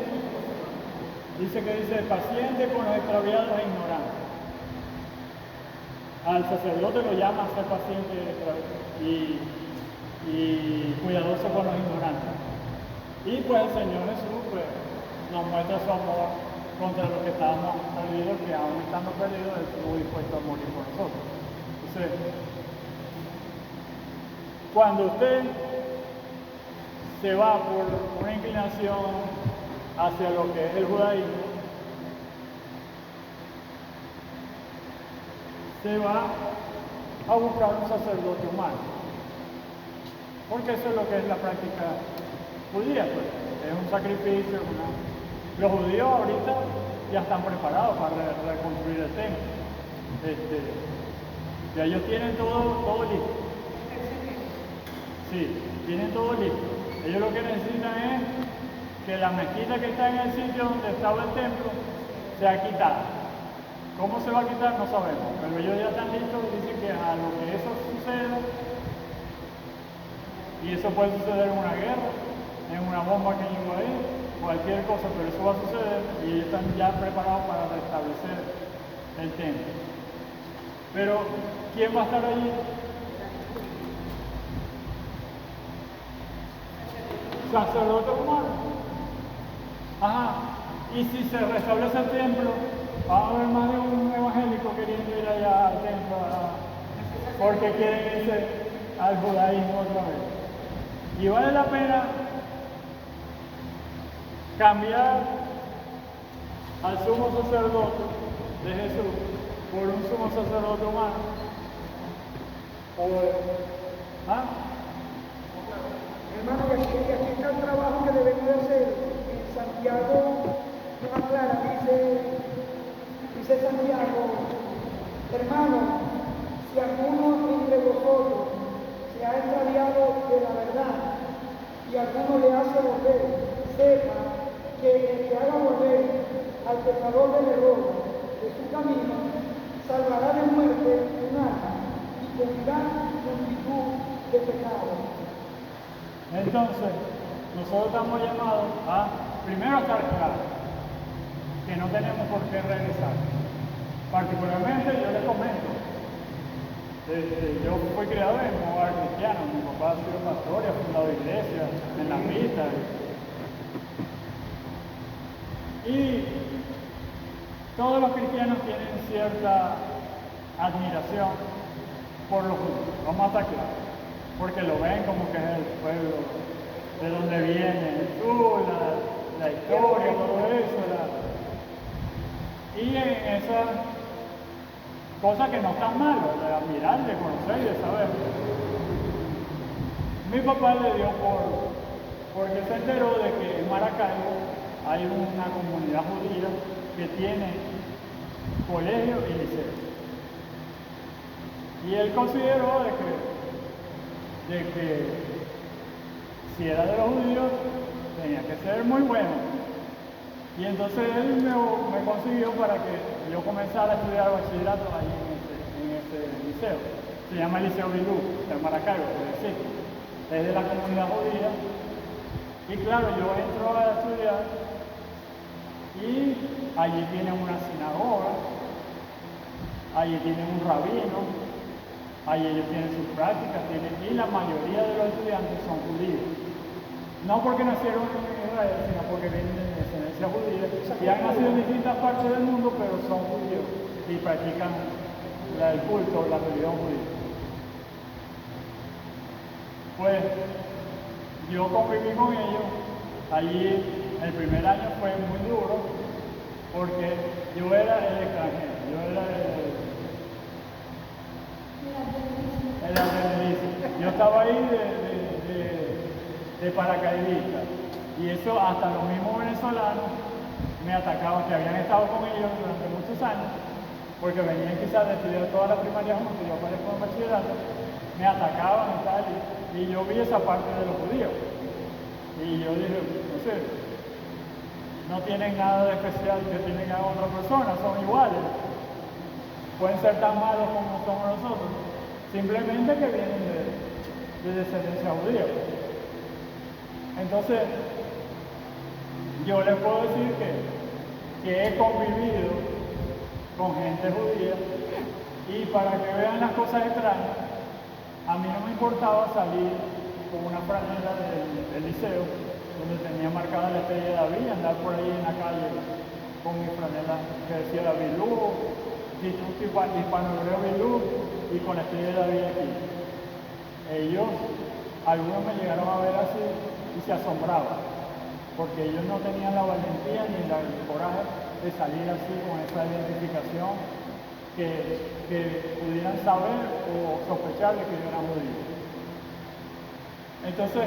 Dice paciente con los extraviados e ignorantes. Al sacerdote lo llama a ser paciente y cuidadoso con los ignorantes. Y pues el Señor Jesús pues, nos muestra su amor contra los que estábamos perdidos, que aún estando perdidos, Él estuvo dispuesto a morir por nosotros. Entonces, cuando usted se va por una inclinación hacia lo que es el judaísmo, se va a buscar un sacerdote humano, porque eso es lo que es la práctica judía, pues. Es un sacrificio. Los judíos ahorita ya están preparados para reconstruir el templo. Ya ellos tienen todo listo. Sí, tienen todo listo. Ellos lo que necesitan es que la mezquita que está en el sitio donde estaba el templo sea quitada. ¿Cómo se va a quitar? No sabemos. Pero ellos ya están listos y dicen que a lo que eso suceda, y eso puede suceder en una guerra, en una bomba que llegó ahí, cualquier cosa, pero eso va a suceder y ellos están ya preparados para restablecer el templo. Pero, ¿quién va a estar allí? Sacerdote humano. Ajá. Y si se restablece el templo, va a haber más de un evangélico queriendo ir allá al templo porque quieren irse al judaísmo otra vez. Y vale la pena cambiar al sumo sacerdote de Jesús por un sumo sacerdote humano. ¿Ah? Hermano, y aquí está el trabajo que debemos de hacer. En Santiago, más clara, dice Santiago, hermano, si alguno entre vosotros se ha extraviado de la verdad y alguno le hace volver, sepa que el que haga volver al pecador del error de su camino, salvará de muerte un alma y con gran multitud de pecados. Entonces, nosotros estamos llamados a, primero, estar claros que no tenemos por qué regresar. Particularmente, yo les comento, yo fui criado en un hogar cristiano, mi papá ha sido pastor y ha fundado iglesias en las vistas. Y todos los cristianos tienen cierta admiración por los judíos, vamos a estar claros, porque lo ven como que es el pueblo de donde viene Jesús, la historia, todo eso. Y en esas cosas que no están mal, de admirar, de conocer y de saber. Mi papá le dio porque se enteró de que en Maracaibo hay una comunidad judía que tiene colegio y liceo. Y él consideró de que si era de los judíos tenía que ser muy bueno. Y entonces él me consiguió para que yo comenzara a estudiar bachillerato ahí en ese liceo. Se llama el Liceo Bilú, de Maracaibo, por decir. Es de la comunidad judía. Y claro, yo entro a estudiar y allí tienen una sinagoga, allí tienen un rabino, allí ellos tienen sus prácticas, y la mayoría de los estudiantes son judíos. No porque nacieron en Israel, sino porque vienen de descendencia judía y han nacido en distintas partes del mundo, pero son judíos y practican el culto, la religión judía. Pues yo conviví con ellos. Allí el primer año fue muy duro porque yo era el extranjero, yo era el advenedizo. Yo estaba ahí de paracaidista. Y eso hasta los mismos venezolanos me atacaban, que habían estado con ellos durante muchos años, porque venían quizás de estudiar toda la primaria juntos, yo aparezco en bachillerato, me atacaban y tal, y yo vi esa parte de los judíos. Y yo dije, no sé, no tienen nada de especial que tienen a otra persona, son iguales. Pueden ser tan malos como somos nosotros, simplemente que vienen de descendencia judía. Entonces, yo les puedo decir que he convivido con gente judía y para que vean las cosas extrañas, a mí no me importaba salir con una franela del liceo, donde tenía marcada la estrella de David, andar por ahí en la calle con mi franela que decía David Lugo, Instituto Hispano Hebreo Bilú, y con la estrella de David aquí. Ellos, algunos me llegaron a ver así y se asombraban, porque ellos no tenían la valentía ni el coraje de salir así con esa identificación que pudieran saber o sospechar de que yo era judío. Entonces,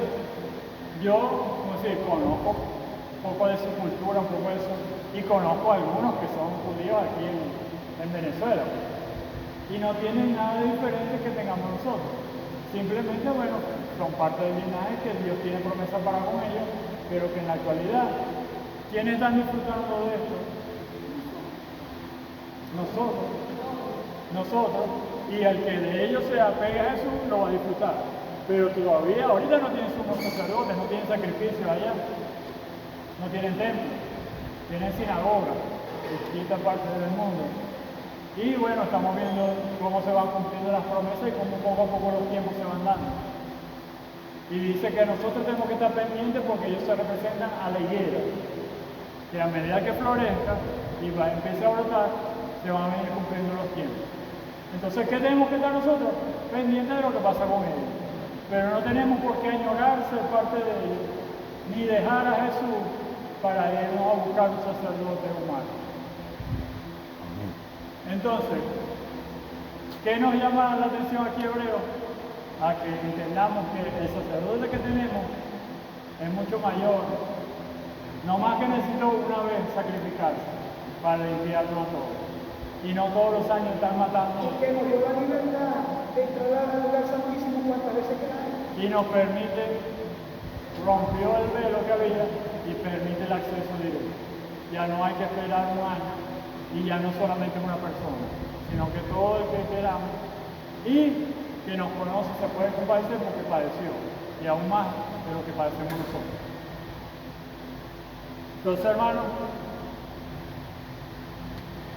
yo, como si conozco un poco de su cultura, un poco de eso, y conozco a algunos que son judíos aquí en Venezuela, y no tienen nada de diferente que tengamos nosotros. Simplemente, bueno, son parte del linaje que Dios tiene promesa para con ellos, pero que en la actualidad, ¿quiénes están disfrutando de esto? Nosotros, y el que de ellos se apegue a Jesús lo va a disfrutar. Pero todavía, ahorita no tienen sumos sacerdotes, no tienen sacrificio allá, no tienen templo, tienen sinagoga, en distintas partes del mundo. Y bueno, estamos viendo cómo se van cumpliendo las promesas y cómo poco a poco los tiempos se van dando. Y dice que nosotros tenemos que estar pendientes porque ellos se representan a la higuera, que a medida que florezca y empiece a brotar, se van a venir cumpliendo los tiempos. Entonces, ¿qué tenemos que estar nosotros? Pendientes de lo que pasa con ellos. Pero no tenemos por qué añorar ser parte de ellos, ni dejar a Jesús para irnos a buscar un sacerdote humano. Entonces, ¿qué nos llama la atención aquí, Hebreo? A que entendamos que el sacerdote que tenemos es mucho mayor. No más que necesito una vez sacrificarse para limpiarlo todo. Y no todos los años están matando. Y que nos dio la libertad de entrar al lugar santísimo cuantas veces queramos. Y nos permite, rompió el velo que había y permite el acceso directo. Ya no hay que esperar un año y ya no solamente una persona, sino que todo el que queramos y que nos conoce se puede compadecer porque padeció, y aún más de lo que padecemos nosotros. Entonces, hermanos,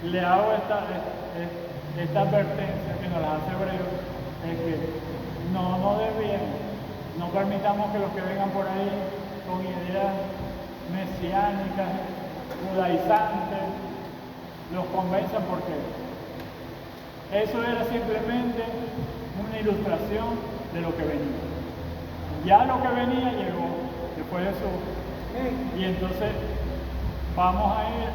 le hago esta advertencia que nos la hace Hebreo, es que no nos desviemos, no permitamos que los que vengan por ahí con ideas mesiánicas, judaizantes, los convenzan, porque eso era simplemente una ilustración de lo que venía. Ya lo que venía llegó, después de Jesús, y entonces vamos a ir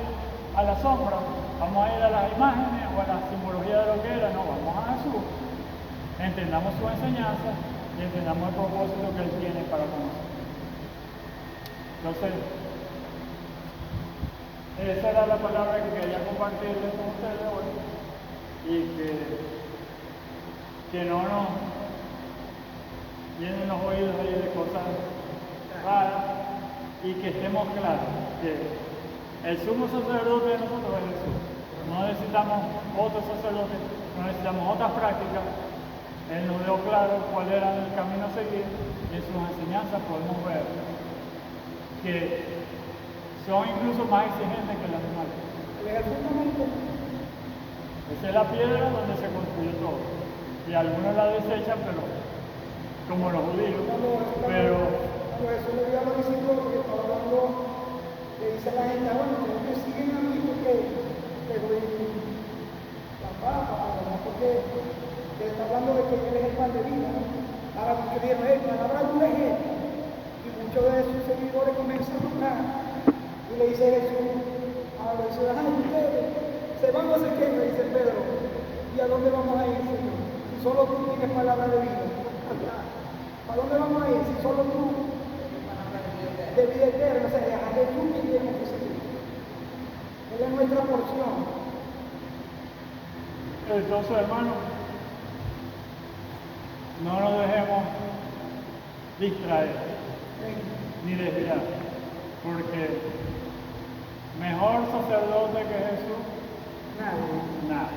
a la sombra, vamos a ir a las imágenes o a la simbología de lo que era, no, vamos a Jesús, entendamos su enseñanza y entendamos el propósito que Él tiene para nosotros. Entonces, esa era la palabra que quería compartirles con ustedes hoy, y que no nos llenen los oídos ahí de cosas raras, y que estemos claros que el sumo sacerdote de nosotros es Jesús. No necesitamos otros sacerdotes, no necesitamos otras prácticas. Él nos dio claro cuál era el camino a seguir, y en sus enseñanzas podemos ver que son incluso más exigentes que las demás. Esa es la piedra donde se construyó todo. Y algunos la desechan, pero como los judíos. Pero eso le digo a los discípulos, porque estaba hablando, le dice a la gente, bueno, pero que siguen a mí porque te doy la papa, ¿verdad? Porque te está hablando de que él es el pan de vida, ¿no? Ahora porque dijeron, palabra de un ejemplo. Y muchos de sus seguidores comienzan a buscar. Y le dice Jesús a los ciudadanos, ustedes se van a hacer qué, le dice Pedro. ¿Y a dónde vamos a ir, Señor? Si solo tú tienes palabra de vida. ¿A dónde vamos a ir? Si solo tú de vida eterna, o sea, a Jesús que tenemos que seguir. Él es nuestra porción. entonces, hermanos, no nos dejemos distraer ni desviar, porque mejor sacerdote que Jesús, nada.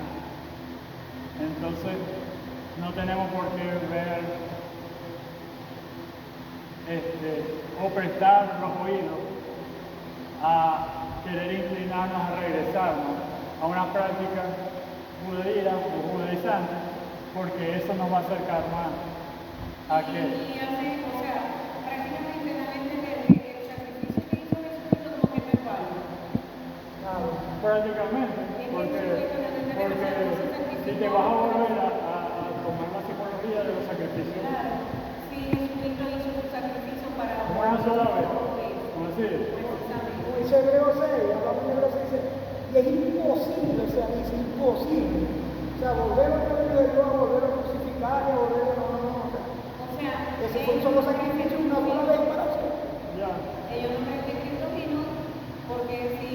Entonces, no tenemos por qué ver o prestar los oídos a querer inclinarnos a regresarnos a una práctica judía o judaizante, porque eso nos va a acercar más a que... Y hace, o sea, prácticamente la gente ve el sacrificio que hizo Jesucristo como que no es válido. Claro. Prácticamente, porque si te vas a volver a tomar la psicología de los sacrificios, Claro, si Jesucristo hizo su sacrificio para una sola vez, ¿cómo decir? Como dice Hebreo 6, hablamos de Hebreo 6, dice, y es imposible, o sea, dice imposible. O sea, volver a de Dios, a volver a crucificar y a volver a o sea, ese fue un solo sacrificio una sola vez para siempre. Ya. ellos no creen que Cristo vino, porque si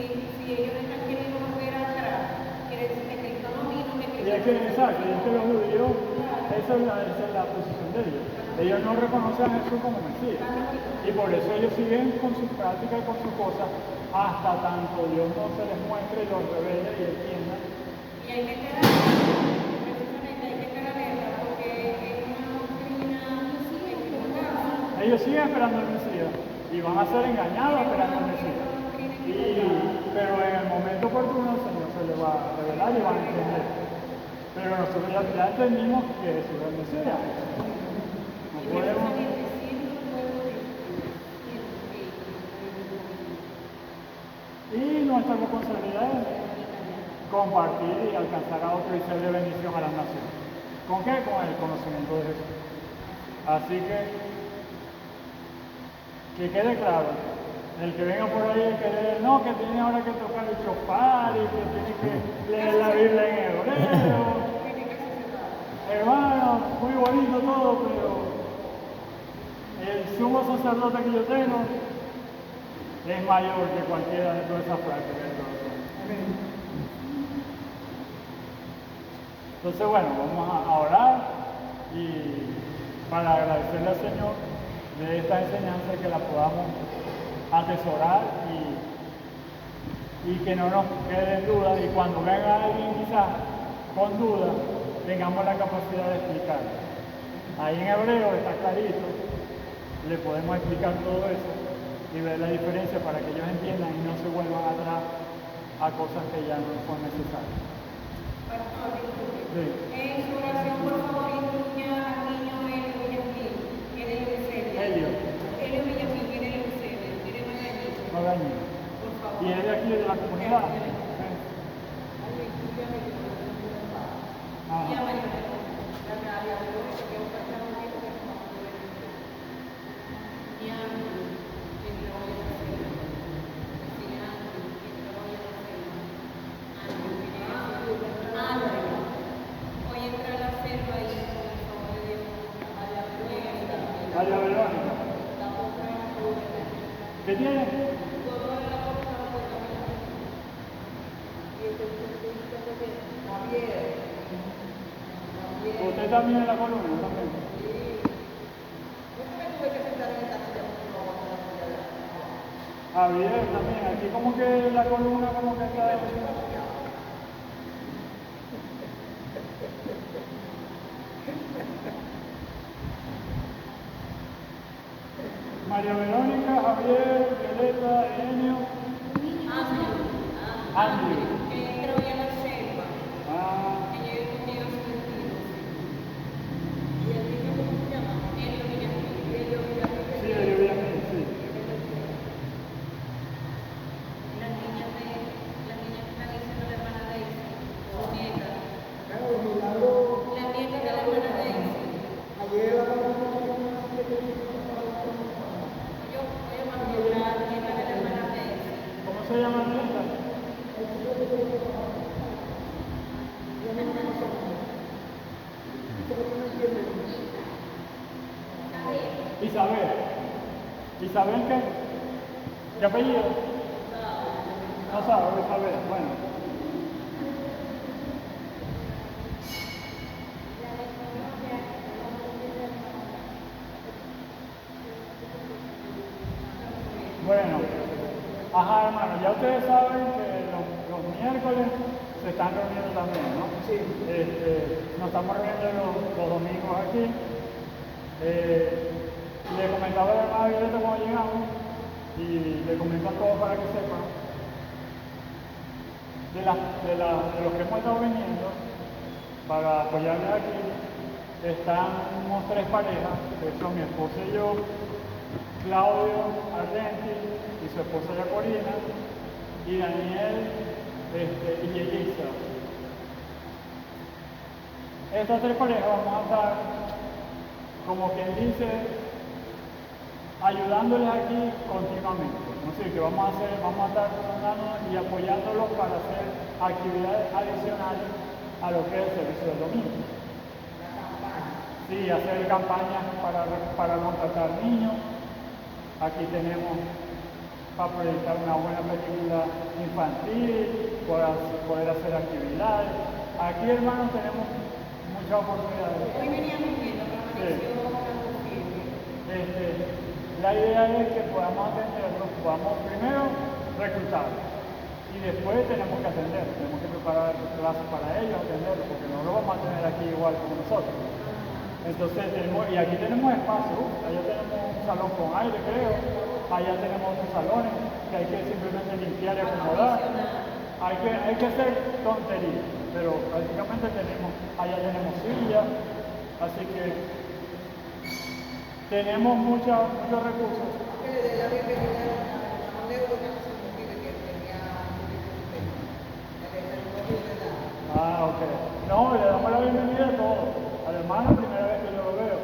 ellos están queriendo volver atrás, quiere decir que Cristo no vino, que Y Cristo es que, exacto, y es que los judíos, esa es la posición de ellos. Ellos no reconocen a Jesús como Mesías. Y por eso ellos siguen con sus prácticas y con sus cosas hasta tanto Dios no se les muestre y los revele y entiendan. Y hay que estar precisamente hay que estar alerta, porque es una doctrina equivocada. Ellos siguen esperando al Mesías y van a ser engañados esperando al Mesías. Pero en el momento oportuno el Señor se les va a revelar y van a entender. Pero nosotros ya entendimos que Jesús es el Mesías. No podemos. Y nuestra responsabilidad es compartir y alcanzar a otros y ser de bendición a las naciones. ¿Con qué? Con el conocimiento de Jesús. Así que quede claro, el que venga por ahí que tiene ahora que tocar el chofar y que tiene que leer la Biblia en hebreo. Hermano, muy bonito todo, pero el sumo sacerdote que yo tengo es mayor que cualquiera de todas esas prácticas. Entonces, bueno, vamos a orar y para agradecerle al Señor de esta enseñanza que la podamos atesorar y que no nos quede en duda, y cuando venga alguien quizás con duda tengamos la capacidad de explicar. Ahí en hebreo está clarito, le podemos explicar todo eso y ver la diferencia para que ellos entiendan y no se vuelvan atrás a cosas que ya no son necesarias. Pastor, Sí. en su oración, por favor, incluya al niño Elio Villamil, que es de Eusebio. Elio Villamil, que es de Eusebio, tiene 9 años. No dañe. Por favor. Y es de aquí de la comunidad. Y a María, la área de hoy, que es un pastor que es más y a que lo voy a hacer. Hoy entra a la selva y con el favor de Dios, María Verónica. ¿Qué tiene? ¿Usted también en la columna? También. Javier también, aquí como que la columna como que está... María Verónica, Javier, Violeta, Enio, Andrew. Entra hoy a la selva. Ah, Ella es un Dios sentido. ¿Y el niño cómo se llama? Elio Villamil. sí, yo vi a mí, sí. Las niñas que están diciendo la hermana Daisy, su nieta. Claro, los milagros, La nieta de la hermana Daisy. ayer hablamos con una Oye, mami, la nieta de la hermana Daisy. ¿Cómo se llama la nieta? Isabel. ¿Isabel qué? ¿Qué apellido? No sabe, Isabel, bueno. Bueno, ajá, hermano, ya ustedes saben que los miércoles se están reuniendo también, ¿no? Sí. Nos estamos reuniendo los domingos aquí. Le comentaba a la hermana Violeta cuando llegamos y le comentan todo para que sepan. De los que hemos estado viniendo para apoyarles aquí, estamos 3 parejas, que son mi esposa y yo, Claudio Ardenti y su esposa Yacorina, y Daniel y Elisa. Estas 3 parejas vamos a estar, como quien dice, ayudándoles aquí continuamente. Es decir, que vamos a estar ayudándolos y apoyándolos para hacer actividades adicionales a lo que es el servicio del domingo. Sí, hacer campañas para no tratar niños. Aquí tenemos para proyectar una buena película infantil, poder hacer actividades. Aquí, hermanos, tenemos muchas oportunidades. Hoy veníamos viendo, pero La idea es que podamos atenderlos, podamos primero reclutar y después tenemos que atender, tenemos que preparar clases para ellos, atenderlos, porque no lo vamos a tener aquí igual como nosotros. Entonces y aquí tenemos espacio, allá tenemos un salón con aire, creo, allá tenemos otros salones que hay que simplemente limpiar y acomodar. Hay que hacer tonterías, pero prácticamente allá tenemos sillas, así que tenemos muchos recursos. Que le dé la bienvenida a un euro que tenía ok. No, le damos la bienvenida a todos. Al hermano, primera vez que yo lo veo.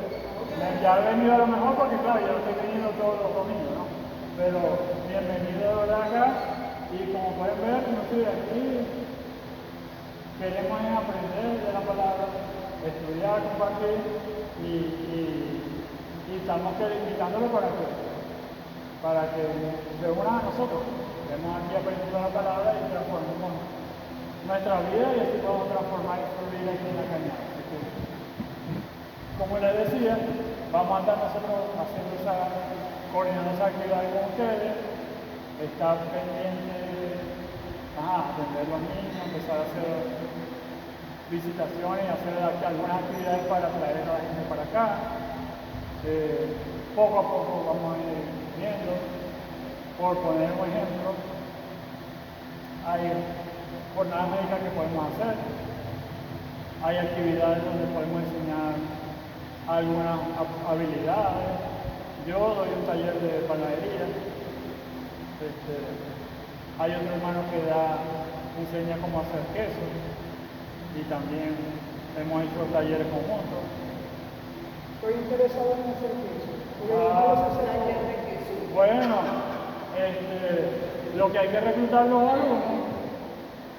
Ya he venido a lo mejor porque, claro, yo estoy veniendo todos los domingos, ¿no? Pero bienvenido de verdad acá. Y como pueden ver, no estoy aquí. Queremos aprender de la palabra, estudiar, compartir y estamos invitándolo para que se unan a nosotros. Estemos aquí aprendiendo la palabra y transformemos nuestra vida y así podemos transformar nuestra vida aquí en la cañada. Como les decía, vamos a estar nosotros coordinando esa actividad con ustedes, estar pendiente, atender a los niños, empezar a hacer visitaciones y hacer algunas actividades para traer a la gente para acá. Poco a poco vamos a ir viendo. Por poner un ejemplo, hay jornadas médicas que podemos hacer, hay actividades donde podemos enseñar algunas habilidades. Yo doy un taller de panadería, hay otro hermano que enseña cómo hacer queso y también hemos hecho talleres conjuntos. Estoy interesado en hacer queso. Bueno, lo que hay que reclutar los alumnos.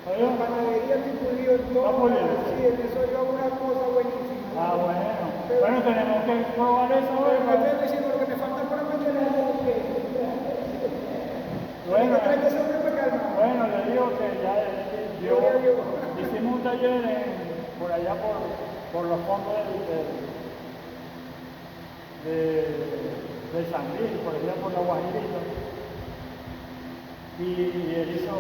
La panadería tipo lío en todo. Sí, en eso yo hago una cosa buenísima. Bueno. Bueno, tenemos que probar eso hoy. Me estoy diciendo lo que me falta por aprender es el queso. Bueno, le digo que ya hicimos un taller por allá por los fondos de San Luis, por allá por la Guajirita. Y él hizo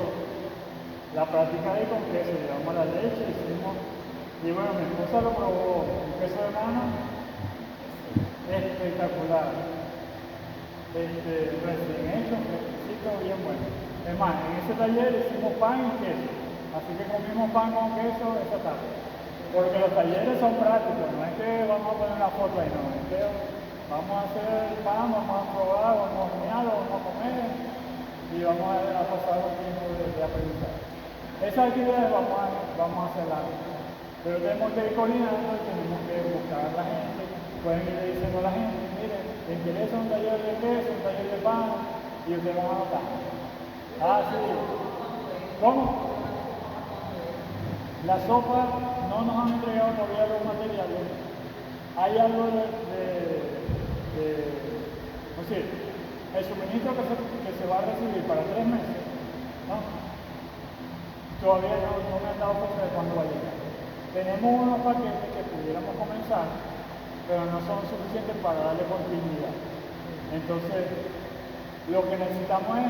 la práctica de con queso, llevamos la leche, y bueno, mi esposa lo probó, un queso de mano espectacular, recién hecho, fresquecito, bien bueno. Es más, en ese taller hicimos pan y queso, así que comimos pan con queso esa tarde, porque los talleres son prácticos, no es que vamos a poner una foto ahí, no, es que vamos a hacer el pan, vamos a probar, vamos a hornearlo, vamos a comer y vamos a pasar un tiempo de aprendizaje. Esas actividades vamos a hacerlas, pero tenemos que ir coordinando y tenemos que buscar a la gente, pueden ir diciendo a la gente, miren, ¿les interesa un taller de queso, un taller de pan? Y ustedes van a anotar. Sí. ¿Cómo? La sopa no nos han entregado todavía los materiales. Hay algo el suministro que se va a recibir para 3 meses, ¿no? Todavía no me han dado fecha de cuándo va a llegar. Tenemos unos paquetes que pudiéramos comenzar, pero no son suficientes para darle continuidad. Entonces, lo que necesitamos es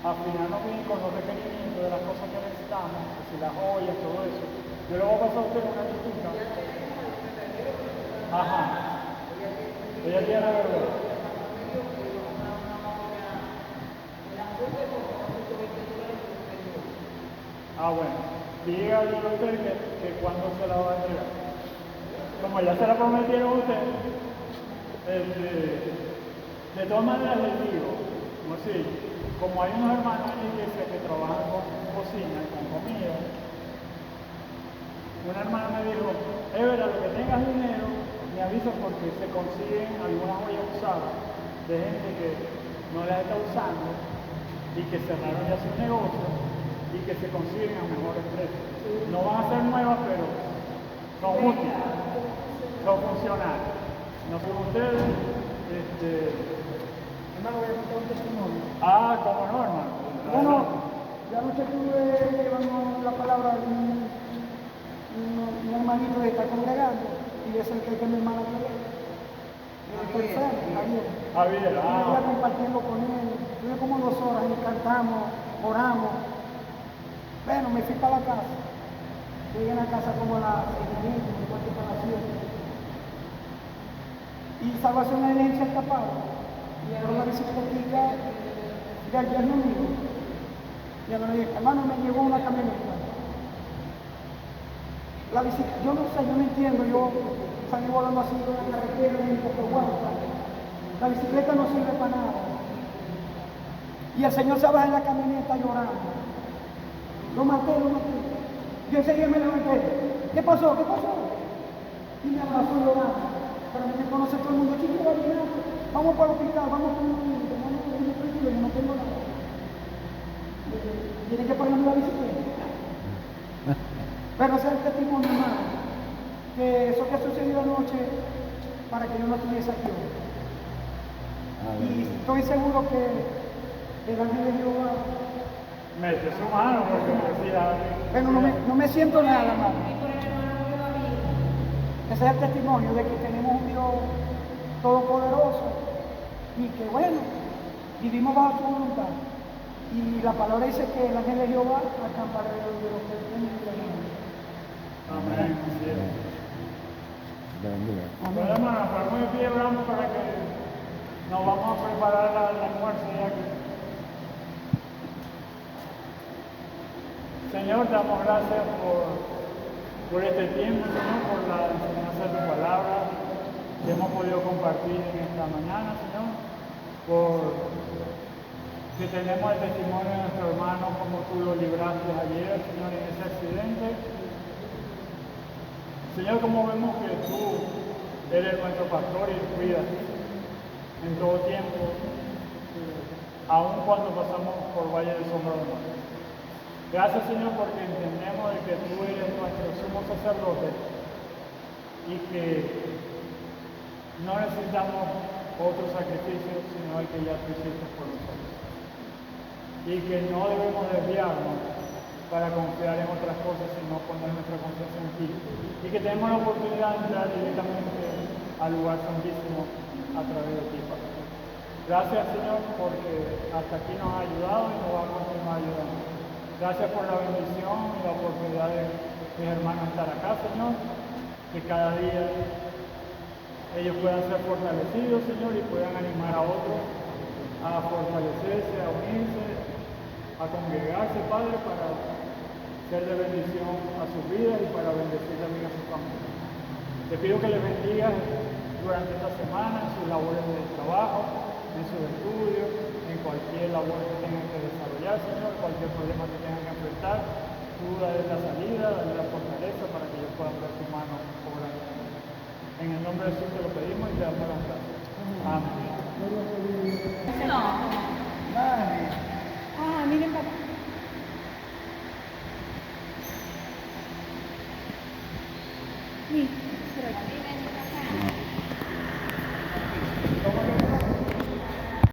afinarnos bien con los requerimientos de las cosas que necesitamos, si las ollas, todo eso. Yo le voy a pasar a usted una distinta. Ella tiene bebé. Ah, bueno. Dígale a usted que cuando se la va a entregar. Como ya se la prometieron a usted, de todas maneras les digo, como si, como hay unos hermanos en la iglesia que trabajan con cocina y con comida, una hermana me dijo, Evera, lo que tengas dinero, me avisa porque se consiguen algunas ollas usadas de gente que no las está usando y que cerraron ya sus negocios y que se consiguen a mejores precios. No van a ser nuevas, pero son útiles, son funcionales. No son ustedes. Hermano, voy a contar un testimonio. Ah, cómo no, hermano. Bueno, ya anoche estuve llevando la palabra de un hermanito que está congregando y es el que mi hermano quiere. Javier, Ah. compartiendo con él. Estuve como 2 horas y cantamos, oramos. Bueno, me fui para la casa. Llegué a la casa como a las 6:30, me fui para las 7. Y Salvación de Emergencia el tapado. Y era una bicicleta de ayer domingo. Y a me dije, hermano, me llegó una camioneta. La bicicleta, yo no sé, yo no entiendo, yo salí volando así por la carretera y un poco guapa. La bicicleta no sirve para nada. Y el Señor se baja en la camioneta llorando. Lo maté. Yo enseguida me levanté. ¿Qué pasó? Y me abrazó llorando. Para mí me conoce todo el mundo. Chico, vamos para el hospital, vamos con un clínico. Tranquilo, yo no tengo nada. Tiene que pagarme la bicicleta. Pero ese es el testimonio, hermano. Que eso que sucedió anoche, para que yo no estuviese aquí hoy. Y estoy seguro que el ángel de Jehová mete su mano porque decía. Pero no me siento nada, hermano. Y por el hermano que va bien. Ese es el testimonio de que tenemos un Dios todopoderoso y que, bueno, vivimos bajo su voluntad. Y la palabra dice que el ángel de Jehová acampa alrededor de los que tienen y la mano. Amén. Bueno, hermano, ponemos de pie, oramos para que nos vamos a preparar al almuerzo ya aquí. Señor, te damos gracias por este tiempo, Señor, por la enseñanza de tu palabra que hemos podido compartir en esta mañana, Señor, por que tenemos el testimonio de nuestro hermano como tú lo libraste ayer, Señor, en ese accidente. Señor, como vemos que tú eres nuestro pastor y cuidas en todo tiempo, aun cuando pasamos por valle de sombra de muerte. Gracias, Señor, porque entendemos de que tú eres nuestro sumo sacerdote y que no necesitamos otro sacrificio, sino el que ya tú hiciste por nosotros. Y que no debemos desviarnos para confiar en otras cosas, sino poner nuestra confianza en ti. Y que tenemos la oportunidad de entrar directamente al lugar santísimo a través de ti, Padre. Gracias, Señor, porque hasta aquí nos ha ayudado y nos va a continuar ayudando. Gracias por la bendición y la oportunidad de mis hermanos estar acá, Señor. Que cada día ellos puedan ser fortalecidos, Señor, y puedan animar a otros a fortalecerse, a unirse, a congregarse, Padre, para ser de bendición a sus vidas y para bendecir también a sus familias. Te pido que les bendigas durante esta semana en sus labores de trabajo, en sus estudios, en cualquier labor que tengan que desarrollar, Señor, cualquier problema que tengan que enfrentar. Tú dale la salida, dale la fortaleza para que ellos puedan ver tu mano obrando. En el nombre de Jesús te lo pedimos y te damos las gracias. Amén. No. Miren, papá. Sí, por aquí.